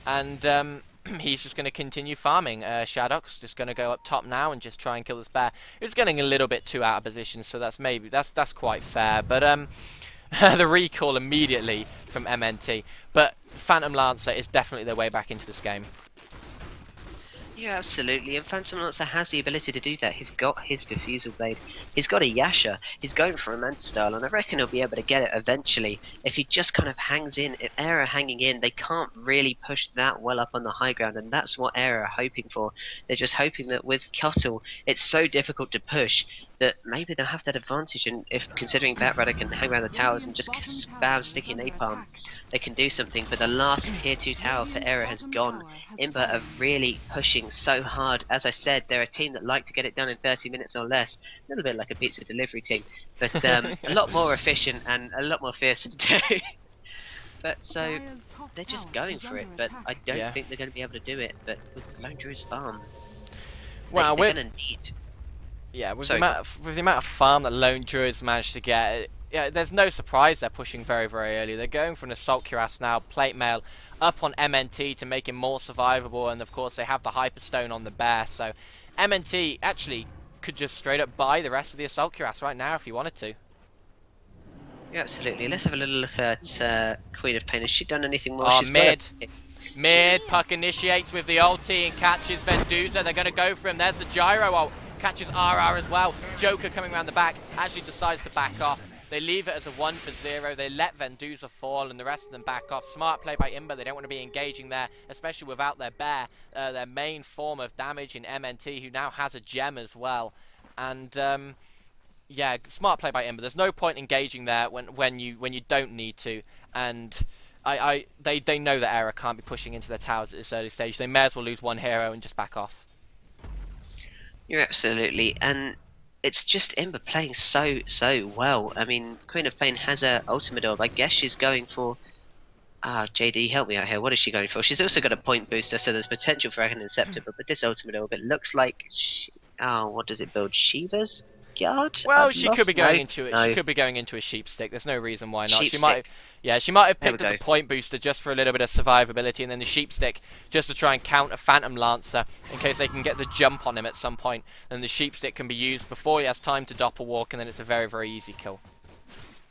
and he's just going to continue farming. Shadok's just going to go up top now and just try and kill this bear. It's getting a little bit too out of position, so that's quite fair. But the recall immediately from MNT, but Phantom Lancer is definitely their way back into this game. Yeah, absolutely, and Phantom Lancer has the ability to do that. He's got his Diffusal Blade, he's got a Yasha, he's going for a Manta Style, and I reckon he'll be able to get it eventually if he just kind of hangs in. If Aera hanging in, they can't really push that well up on the high ground, and that's what Aera are hoping for. They're just hoping that with Cuttle, it's so difficult to push that maybe they'll have that advantage, and if considering Batrunner can hang around the towers and just spam sticky napalm, they can do something. But the last tier 2 tower for Aera has gone. Imba are really pushing so hard. As I said, they're a team that like to get it done in 30 minutes or less, a little bit like a pizza delivery team, but a lot more efficient and a lot more fearsome too. But so they're just going for it, but I don't think they're going to be able to do it. But with Lone Druid's farm, they're going to need. Yeah, with the amount of farm that Lone Druids managed to get, yeah, there's no surprise they're pushing very, very early. They're going for an Assault Cuirass now, Plate Mail, up on MNT to make him more survivable, and of course they have the Hyperstone on the bear, so MNT actually could just straight up buy the rest of the Assault Cuirass right now if he wanted to. Yeah, absolutely. Let's have a little look at Queen of Pain. Has she done anything more? Oh, mid, Puck initiates with the ulti and catches Venduza. They're going to go for him. There's the Gyro ult. Catches RR as well. Joker coming around the back actually decides to back off. They leave it as a 1-for-0. They let Venduza fall and the rest of them back off. Smart play by Imba. They don't want to be engaging there, especially without their bear, their main form of damage in MNT, who now has a gem as well. And yeah, smart play by Imba. There's no point engaging there when you don't need to. And they know that Aera can't be pushing into their towers at this early stage. They may as well lose one hero and just back off. You're absolutely, and it's just Imba playing so well. I mean, Queen of Pain has her ultimate orb. I guess she's going for. JD, help me out here. What is she going for? She's also got a point booster, so there's potential for an Inceptor. But with this ultimate orb, it looks like. What does it build? Shiva's Guard? Well, she could be going into it. No. She could be going into a sheep stick. There's no reason why not. She might have picked up the point booster just for a little bit of survivability, and then the sheep stick just to try and counter Phantom Lancer in case they can get the jump on him at some point. And the sheep stick can be used before he has time to doppel walk, and then it's a very, very easy kill.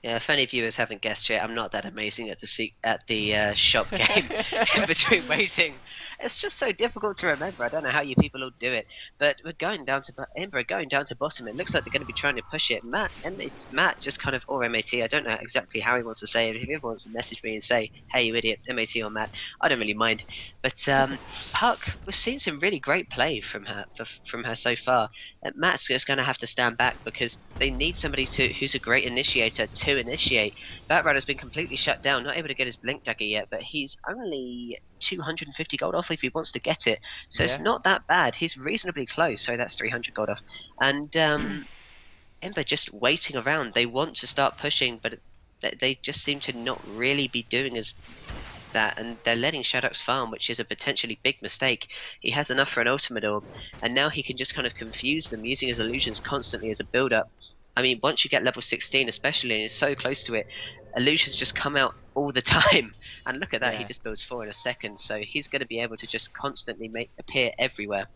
Yeah, if any viewers haven't guessed yet, I'm not that amazing at the shop game in between waiting. It's just so difficult to remember. I don't know how you people all do it. But we're going down to Imba, going down to bottom. It looks like they're going to be trying to push it. It's Matt just kind of, or MAT. I don't know exactly how he wants to say it. If he ever wants to message me and say, "Hey, you idiot, MAT or Matt," I don't really mind. But Puck, we've seen some really great play from her so far. Matt's just going to have to stand back because they need somebody who's a great initiator to initiate. Batrunner's been completely shut down, not able to get his Blink Dagger yet, but he's only 250 gold off if he wants to get it, so it's not that bad. He's reasonably close, so that's 300 gold off. And Imba just waiting around. They want to start pushing, but they just seem to not really be doing as that, and they're letting Shadowx farm, which is a potentially big mistake. He has enough for an ultimate orb, and now he can just kind of confuse them using his illusions constantly as a build-up. I mean, once you get level 16 especially, and he's so close to it, illusions just come out all the time. And look at that, he just builds 4 in a second, so he's going to be able to just constantly appear everywhere.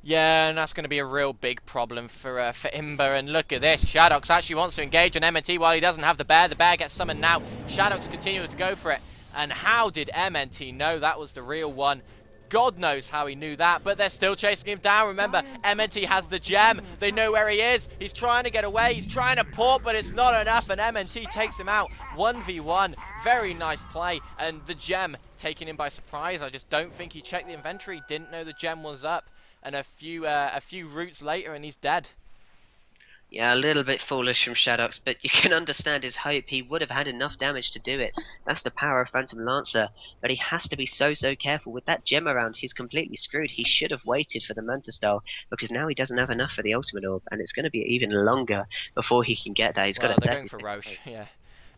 Yeah, and that's going to be a real big problem for Imba. And look at this, Shadowx actually wants to engage on MNT while he doesn't have the bear. The bear gets summoned now. Shadowx continuing to go for it. And how did MNT know that was the real one? God knows how he knew that, but they're still chasing him down. Remember, MNT has the gem. They know where he is. He's trying to get away. He's trying to port, but it's not enough, and MNT takes him out. 1v1. Very nice play, and the gem taking him by surprise. I just don't think he checked the inventory. Didn't know the gem was up, and a few roots later, and he's dead. Yeah, a little bit foolish from Shadowx, but you can understand his hope. He would have had enough damage to do it. That's the power of Phantom Lancer. But he has to be so careful. With that gem around, he's completely screwed. He should have waited for the Manta Style, because now he doesn't have enough for the Ultimate Orb, and it's going to be even longer before he can get that. He's got a they're going for Roche, yeah.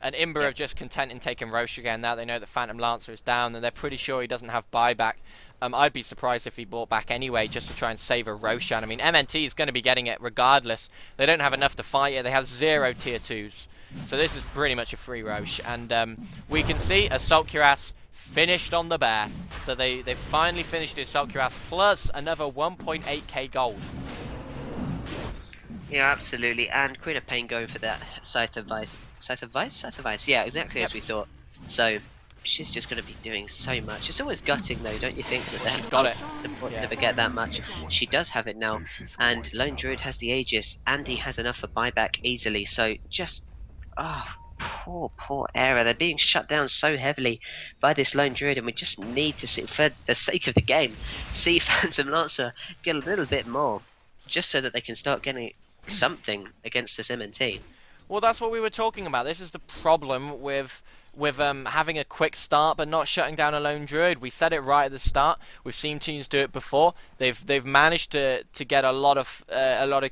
And Imba are just content in taking Roche again now they know that Phantom Lancer is down, and they're pretty sure he doesn't have buyback. I'd be surprised if he bought back anyway, just to try and save a Roshan. I mean, MNT is going to be getting it regardless. They don't have enough to fight it. They have 0 tier 2s. So this is pretty much a free Roche. And we can see Assault Cuirass finished on the bear. So they finally finished the Assault Cuirass, plus another 1.8k gold. Yeah, absolutely. And Queen of Pain going for that Scythe of Vice. Scythe of Vice? Scythe of Vice, yeah, exactly as we thought. So she's just going to be doing so much. It's always gutting though, don't you think? That she's got it. To never get that much. She does have it now, and Lone Druid has the Aegis, and he has enough for buyback easily. So just, poor Aera. They're being shut down so heavily by this Lone Druid, and we just need to see, for the sake of the game, see Phantom Lancer get a little bit more, just so that they can start getting something against this MNT. Well, that's what we were talking about. This is the problem with having a quick start but not shutting down a Lone Druid. We said it right at the start. We've seen teams do it before. They've managed to get a lot of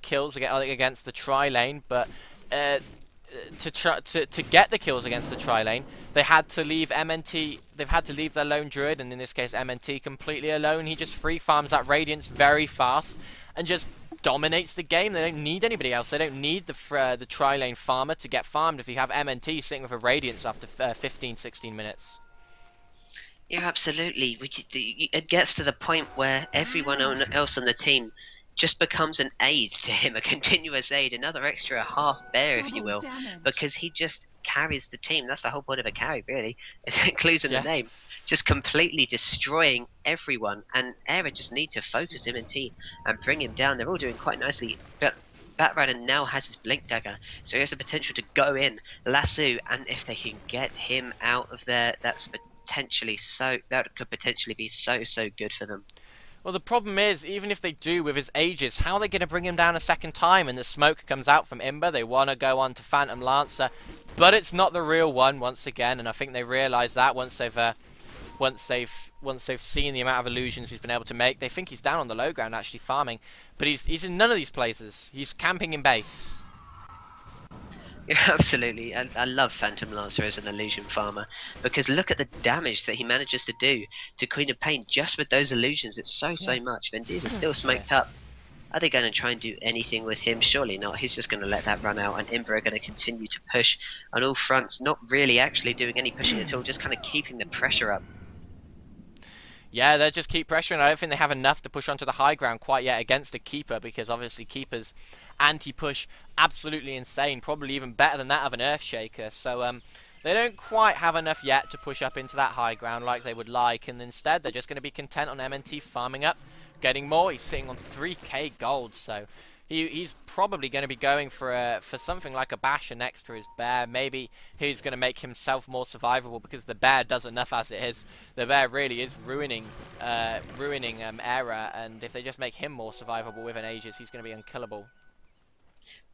kills against the tri lane, but to get the kills against the tri lane, they had to leave MNT. They've had to leave their Lone Druid, and in this case MNT, completely alone. He just free farms that Radiance very fast and just dominates the game. They don't need anybody else. They don't need the tri-lane farmer to get farmed if you have MNT sitting with a Radiance after 15-16 minutes. Yeah, absolutely. It gets to the point where everyone else on the team just becomes an aid to him, a continuous aid, another extra half bear, if you will, because he just carries the team. That's the whole point of a carry, really. It includes in the name. Just completely destroying everyone, and Aera just need to focus him and bring him down. They're all doing quite nicely, but Batrider now has his Blink Dagger, so he has the potential to go in, lasso, and if they can get him out of there, that could potentially be so good for them. Well, the problem is, even if they do with his Aegis, how are they going to bring him down a second time? And the smoke comes out from Imba. They want to go on to Phantom Lancer, but it's not the real one once again. And I think they realise that once they've seen the amount of illusions he's been able to make. They think he's down on the low ground actually farming, but he's in none of these places. He's camping in base. Yeah, absolutely. And I love Phantom Lancer as an illusion farmer, because look at the damage that he manages to do to Queen of Pain just with those illusions. It's so much. Vendida's still smoked up. Are they going to try and do anything with him? Surely not. He's just going to let that run out, and Imba are going to continue to push on all fronts, not really actually doing any pushing at all, just kind of keeping the pressure up. Yeah, they'll just keep pressuring. I don't think they have enough to push onto the high ground quite yet against a Keeper, because obviously Keeper's anti-push absolutely insane, probably even better than that of an Earthshaker. So they don't quite have enough yet to push up into that high ground like they would like, and instead they're just going to be content on MNT farming up, getting more. He's sitting on 3k gold, so he's probably going to be going for something like a basher next to his bear. Maybe he's going to make himself more survivable, because the bear does enough as it is. The bear really is ruining Aera, and if they just make him more survivable with an Aegis, he's going to be unkillable.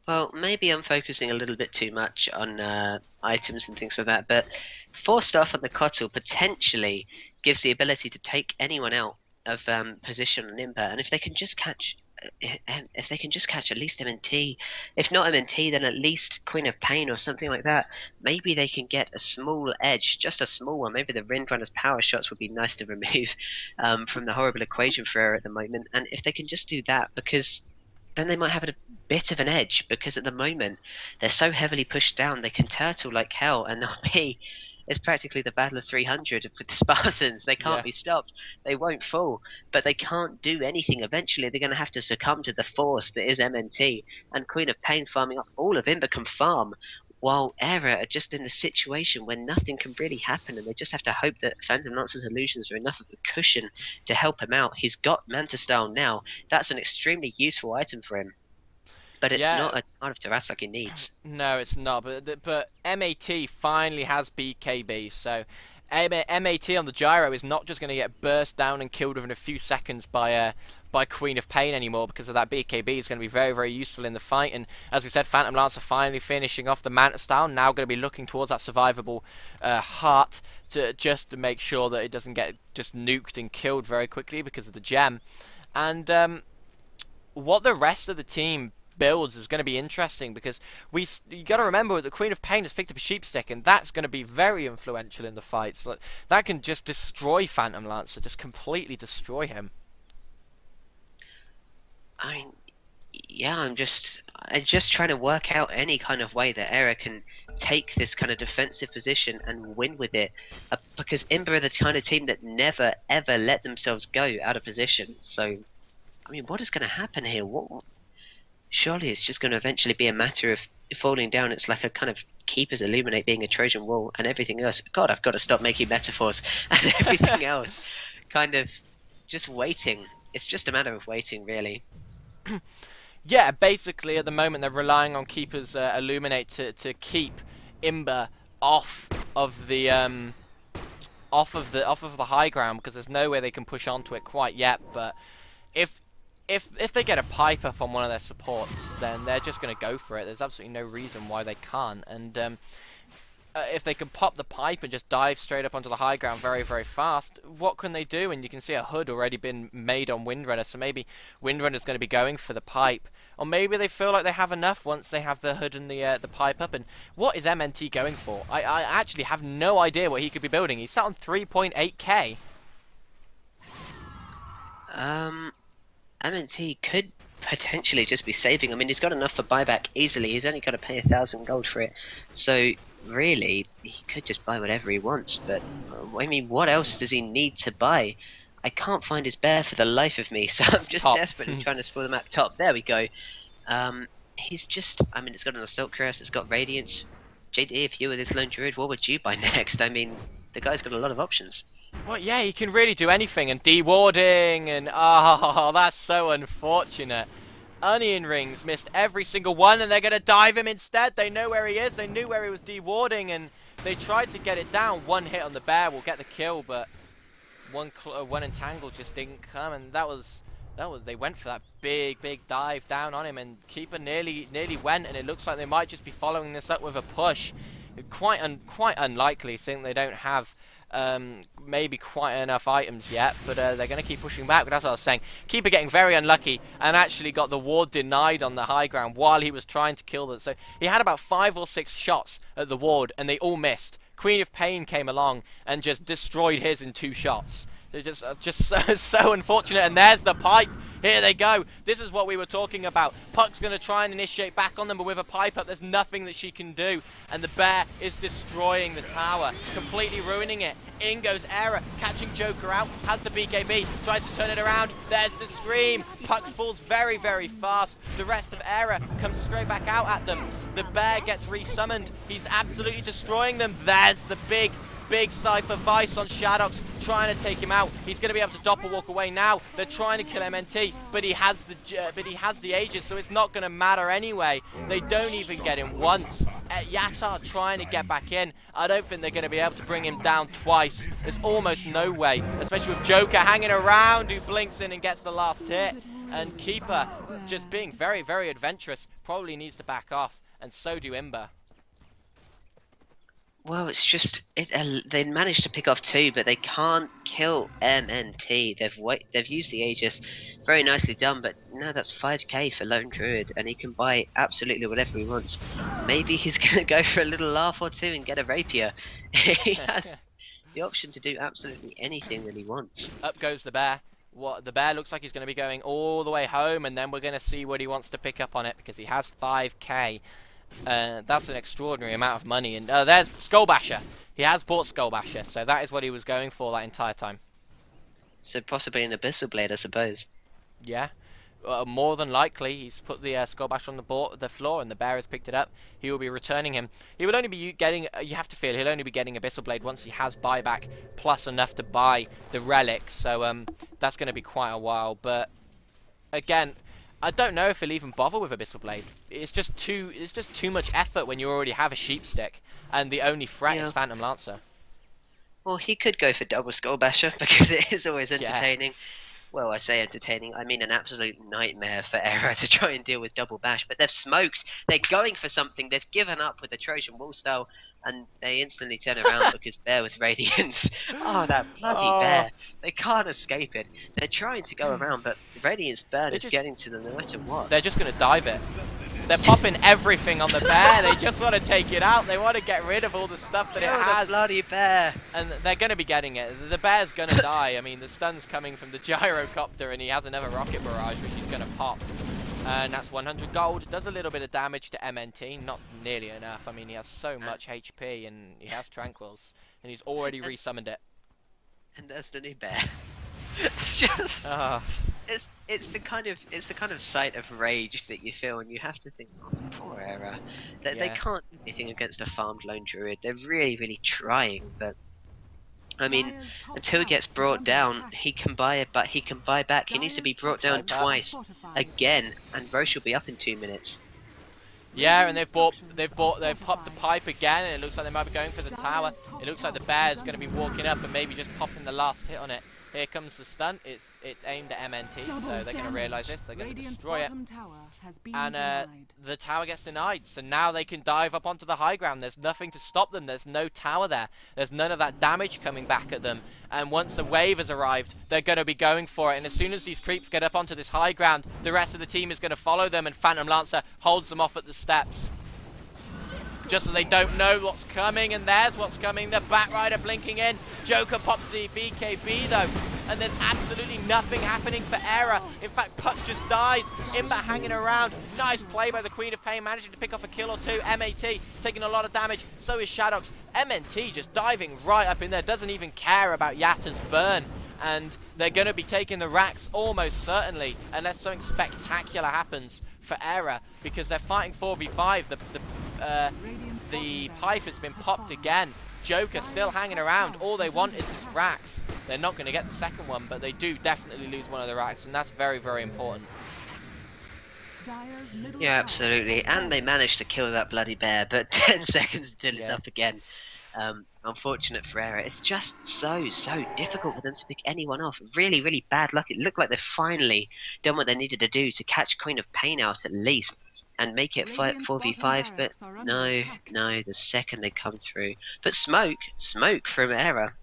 Well, maybe I'm focusing a little bit too much on items and things like that, but 4 stuff on the Kotal potentially gives the ability to take anyone out of position on Imba, and if they can just catch if they can just catch at least MNT, if not MNT, then at least Queen of Pain or something like that, maybe they can get a small edge, just a small one. Maybe the Windrunner's power shots would be nice to remove from the horrible equation for Aera at the moment. And if they can just do that, because then they might have a bit of an edge, because at the moment they're so heavily pushed down, they can turtle like hell, and they'll be. It's practically the Battle of 300 with the Spartans. They can't Yeah. be stopped. They won't fall, but they can't do anything. Eventually, they're going to have to succumb to the force that is MNT. And Queen of Pain farming off all of Imba can farm, while Aera are just in the situation where nothing can really happen, and they just have to hope that Phantom Lancer's illusions are enough of a cushion to help him out. He's got Manta Style now. That's an extremely useful item for him. But it's Yeah. not a kind of Tarrasque he needs. No, it's not. But MAT finally has BKB, so MAT on the gyro is not just going to get burst down and killed within a few seconds by Queen of Pain anymore, because of that BKB is going to be very, very useful in the fight. And as we said, Phantom Lancer finally finishing off the Manta style, now going to be looking towards that survivable heart just to make sure that it doesn't get just nuked and killed very quickly because of the gem. And what the rest of the team builds is going to be interesting, because you got to remember that the Queen of Pain has picked up a sheep stick, and that's going to be very influential in the fights. Like, that can just destroy Phantom Lancer, just completely destroy him. I mean, yeah, I'm just trying to work out any kind of way that Aera can take this kind of defensive position and win with it, because Imba are the kind of team that never ever let themselves go out of position. So, I mean, what is going to happen here? What? Surely it's just going to eventually be a matter of falling down. It's like a kind of Keeper's Illuminate being a Trojan Wall, and everything else. God, I've got to stop making metaphors. And everything else, kind of just waiting. It's just a matter of waiting, really. Yeah, basically at the moment they're relying on Keeper's Illuminate to keep Imba off of the high ground, because there's no way they can push onto it quite yet. But if they get a pipe up on one of their supports, then they're just going to go for it. There's absolutely no reason why they can't. And if they can pop the pipe and just dive straight up onto the high ground very, very fast, what can they do? And you can see a hood already been made on Windrunner, so maybe Windrunner's going to be going for the pipe. Or maybe they feel like they have enough once they have the hood and the pipe up. And what is MNT going for? I actually have no idea what he could be building. He's sat on 3.8k. MNT could potentially just be saving. I mean, he's got enough for buyback easily. He's only got to pay 1,000 gold for it. So, really, he could just buy whatever he wants. But, I mean, what else does he need to buy? I can't find his bear for the life of me, so I'm just desperately trying to spoil the map. Top, there we go. He's just, I mean, it's got an Assault Crest, it's got Radiance. JD, if you were this Lone Druid, what would you buy next? I mean, the guy's got a lot of options. Well, yeah, he can really do anything, and dewarding, and oh, that's so unfortunate. Onion rings missed every single one, and they're going to dive him instead. They know where he is, they knew where he was dewarding, and they tried to get it down. One hit on the bear will get the kill, but one entangle just didn't come, and that was they went for that big dive down on him, and Keeper nearly went, and it looks like they might just be following this up with a push. Quite unlikely, seeing they don't have maybe quite enough items yet, but they're going to keep pushing back. But that's what I was saying. Keeper getting very unlucky and actually got the ward denied on the high ground while he was trying to kill them. So he had about 5 or 6 shots at the ward, and they all missed. Queen of Pain came along and just destroyed his in 2 shots. They're just so unfortunate. And there's the pipe. Here they go. This is what we were talking about. Puck's going to try and initiate back on them, but with a pipe up, there's nothing that she can do. And the bear is destroying the tower, completely ruining it. In goes Aera, catching Joker out, has the BKB, tries to turn it around. There's the scream. Puck falls very, very fast. The rest of Aera comes straight back out at them. The bear gets resummoned. He's absolutely destroying them. There's the big Cypher Vice on Shadox, trying to take him out. He's going to be able to doppel walk away now. They're trying to kill MNT, but he has the Aegis, so it's not going to matter anyway. They don't even get him once. Yatar trying to get back in. I don't think they're going to be able to bring him down twice. There's almost no way, especially with Joker hanging around, who blinks in and gets the last hit. And Keeper just being very, very adventurous, probably needs to back off, and so do Imba. Well, it's just they managed to pick off two, but they can't kill MNT. They've used the Aegis, very nicely done. But no, that's 5k for Lone Druid, and he can buy absolutely whatever he wants. Maybe he's gonna go for a little laugh or two and get a rapier. He has the option to do absolutely anything that he wants. Up goes the bear. What the bear looks like he's going to be going all the way home, and then we're going to see what he wants to pick up on it because he has 5k. That's an extraordinary amount of money. And there's Skullbasher. He has bought Skullbasher, so that is what he was going for that entire time. So possibly an Abyssal Blade, I suppose. Yeah. More than likely, he's put the Skullbasher on the floor, and the bear has picked it up. He will be returning him. He will only be getting. You have to feel he'll only be getting Abyssal Blade once he has buyback plus enough to buy the relic. So that's going to be quite a while. But again, I don't know if he'll even bother with Abyssal Blade. It's just too much effort when you already have a sheep stick, and the only threat is Phantom Lancer. Well, he could go for double Skullbasher because it is always entertaining. Yeah. Well, I say entertaining, I mean an absolute nightmare for Aera to try and deal with double bash, but they've smoked, they're going for something, they've given up with the Trojan Wall style, and they instantly turn around because Bear with Radiance. Oh, that bloody Bear. They can't escape it. They're trying to go around, but Radiance Burn is getting to them no matter what. They're just going to dive it. They're popping everything on the bear. They just want to take it out. They want to get rid of all the stuff that it has. The bloody bear. And they're going to be getting it. The bear's going to die. I mean, the stun's coming from the gyrocopter, and he has another rocket barrage, which he's going to pop. And that's 100 gold. Does a little bit of damage to MNT. Not nearly enough. I mean, he has so much HP, and he has Tranquils. And he's already resummoned it. And there's the new bear. It's just... It's the kind of sight of rage that you feel, and you have to think, oh, poor Aera. They can't do anything against a farmed lone druid. They're really, really trying, but I mean, until he gets brought down, he can buy it, but he can buy back. He needs to be brought down twice again, and Roche will be up in 2 minutes. Yeah, and they've popped the pipe again, and it looks like they might be going for the tower. It looks like the bear's going to be walking up and maybe just popping the last hit on it. Here comes the stunt. It's aimed at MNT, so they're going to realise this. They're going to destroy it. And the tower gets denied, so now they can dive up onto the high ground. There's nothing to stop them. There's no tower there. There's none of that damage coming back at them. And once the wave has arrived, they're going to be going for it. And as soon as these creeps get up onto this high ground, the rest of the team is going to follow them, and Phantom Lancer holds them off at the steps. Just so they don't know what's coming, and there's what's coming. The Batrider blinking in. Joker pops the BKB though, and there's absolutely nothing happening for Aera. In fact, Puck just dies. Imba hanging around. Nice play by the Queen of Pain, managing to pick off a kill or two. MAT taking a lot of damage. So is Shadox. MNT just diving right up in there. Doesn't even care about Yatta's burn. And they're going to be taking the racks almost certainly, unless something spectacular happens for Aera, because they're fighting 4v5. The pipe has been popped again. Joker still hanging around. All they want is his racks. They're not going to get the second one, but they do definitely lose one of the racks, and that's very, very important. Yeah, absolutely. And they managed to kill that bloody bear, but 10 seconds until it's up again. Unfortunate for Aera. It's just so difficult for them to pick anyone off. Really, really bad luck. It looked like they've finally done what they needed to do to catch Queen of Pain out at least and make it 4v5, but no, the second they come through. But smoke from Aera.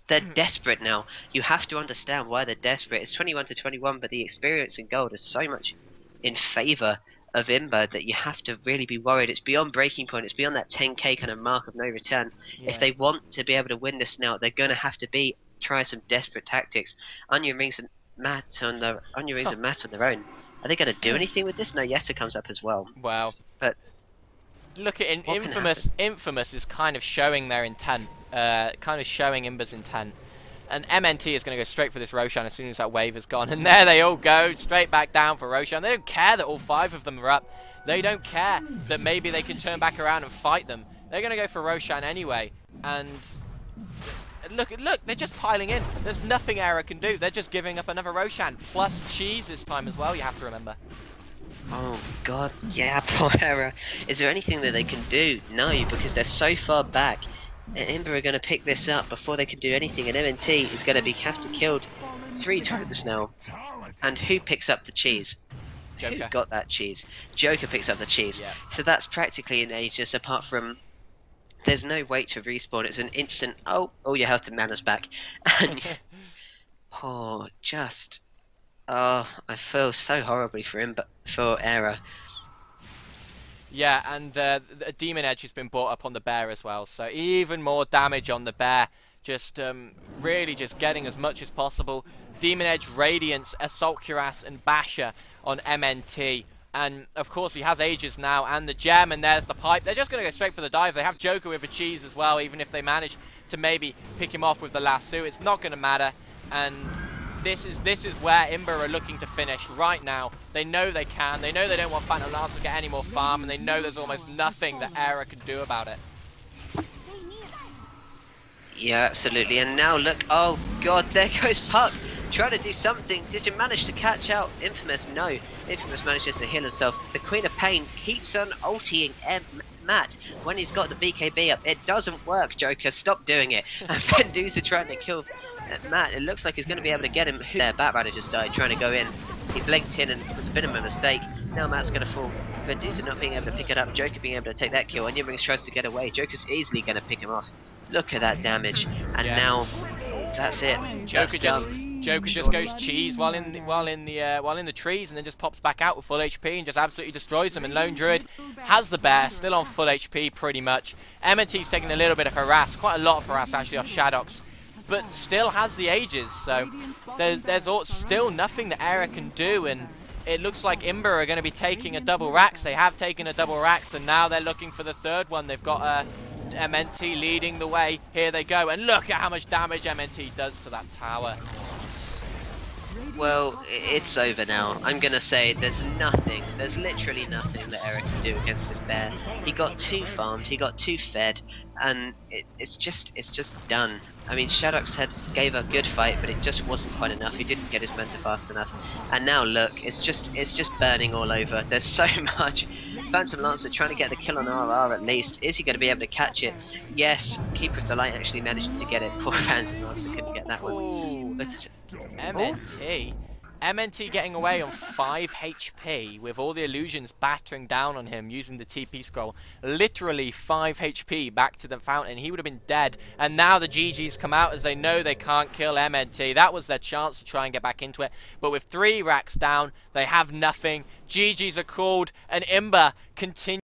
They're desperate now. You have to understand why they're desperate. It's 21 to 21, but the experience in gold is so much in favour of Imba that you have to really be worried. It's beyond breaking point. It's beyond that 10k kind of mark of no return. Yeah. If they want to be able to win this now, they're going to have to try some desperate tactics. Onion Rings and Matt on their own. Are they going to do anything with this? No, Yetta comes up as well. Wow. But look at Infamous. Infamous is kind of showing their intent, kind of showing Imba's intent. And MNT is going to go straight for this Roshan as soon as that wave is gone. And there they all go, straight back down for Roshan. They don't care that all 5 of them are up. They don't care that maybe they can turn back around and fight them. They're going to go for Roshan anyway. And look, they're just piling in. There's nothing Aera can do. They're just giving up another Roshan. Plus cheese this time as well, you have to remember. Oh god, yeah, poor Aera. Is there anything that they can do? No, because they're so far back. And Imba are going to pick this up before they can do anything, and MNT is going to have to killed 3 times now. And who picks up the cheese? Joker. Who got that cheese? Joker picks up the cheese. Yeah. So that's practically an Aegis, apart from There's no wait to respawn. It's an instant. Oh, all your health and mana's back, and oh, just I feel so horribly for him, but for Aera. Yeah, and a Demon Edge has been brought up on the bear as well, so even more damage on the bear. Just really just getting as much as possible. Demon Edge, Radiance, Assault Cuirass, and Basher on MNT. And of course he has Aegis now and the gem, and there's the pipe. They're just going to go straight for the dive. They have Joker with a cheese as well, even if they manage to maybe pick him off with the lasso. It's not going to matter. And this is where Imba are looking to finish right now. They know they can. They know they don't want Phantom Lance to get any more farm, and they know there's almost nothing that Aera can do about it. Yeah, absolutely. And now look, oh god, there goes Puck. Trying to do something. Did you manage to catch out Infamous? No. Infamous manages to heal himself. The Queen of Pain keeps on ulting Matt when he's got the BKB up. It doesn't work, Joker. Stop doing it. And Vendusa trying to kill Matt. It looks like he's going to be able to get him. Their Batman just died trying to go in. He blinked in and it was a bit of a mistake. Now Matt's going to fall. Vendusa not being able to pick it up. Joker being able to take that kill. And Yimrings tries to get away. Joker's easily going to pick him off. Look at that damage. And now that's it. Joker just goes cheese while in the trees, and then just pops back out with full HP and just absolutely destroys them. And Lone Druid has the bear, still on full HP pretty much. M&T's taking a little bit of harass, quite a lot of harass actually off Shadox, but still has the Aegis. So there's still nothing that Aera can do, and it looks like Imba are going to be taking a double Rax. They have taken a double Rax, and now they're looking for the third one. They've got MNT leading the way. Here they go, and look at how much damage MNT does to that tower. Well, it's over now. I'm gonna say there's literally nothing that Aera can do against this bear. He got 2 farmed, he got 2 fed, and it's just done. I mean, Shadox gave a good fight, but it just wasn't quite enough. He didn't get his Manta fast enough. And now look, it's just burning all over. There's so much. Phantom Lancer trying to get the kill on RR at least. Is he going to be able to catch it? Yes. Keeper of the Light actually managed to get it. Poor Phantom Lancer couldn't get that one. But, MNT getting away on 5 HP with all the illusions battering down on him using the TP scroll. Literally 5 HP back to the fountain. He would have been dead. And now the GG's come out as they know they can't kill MNT. That was their chance to try and get back into it. But with 3 racks down, they have nothing. GG's are called, and Imba continues.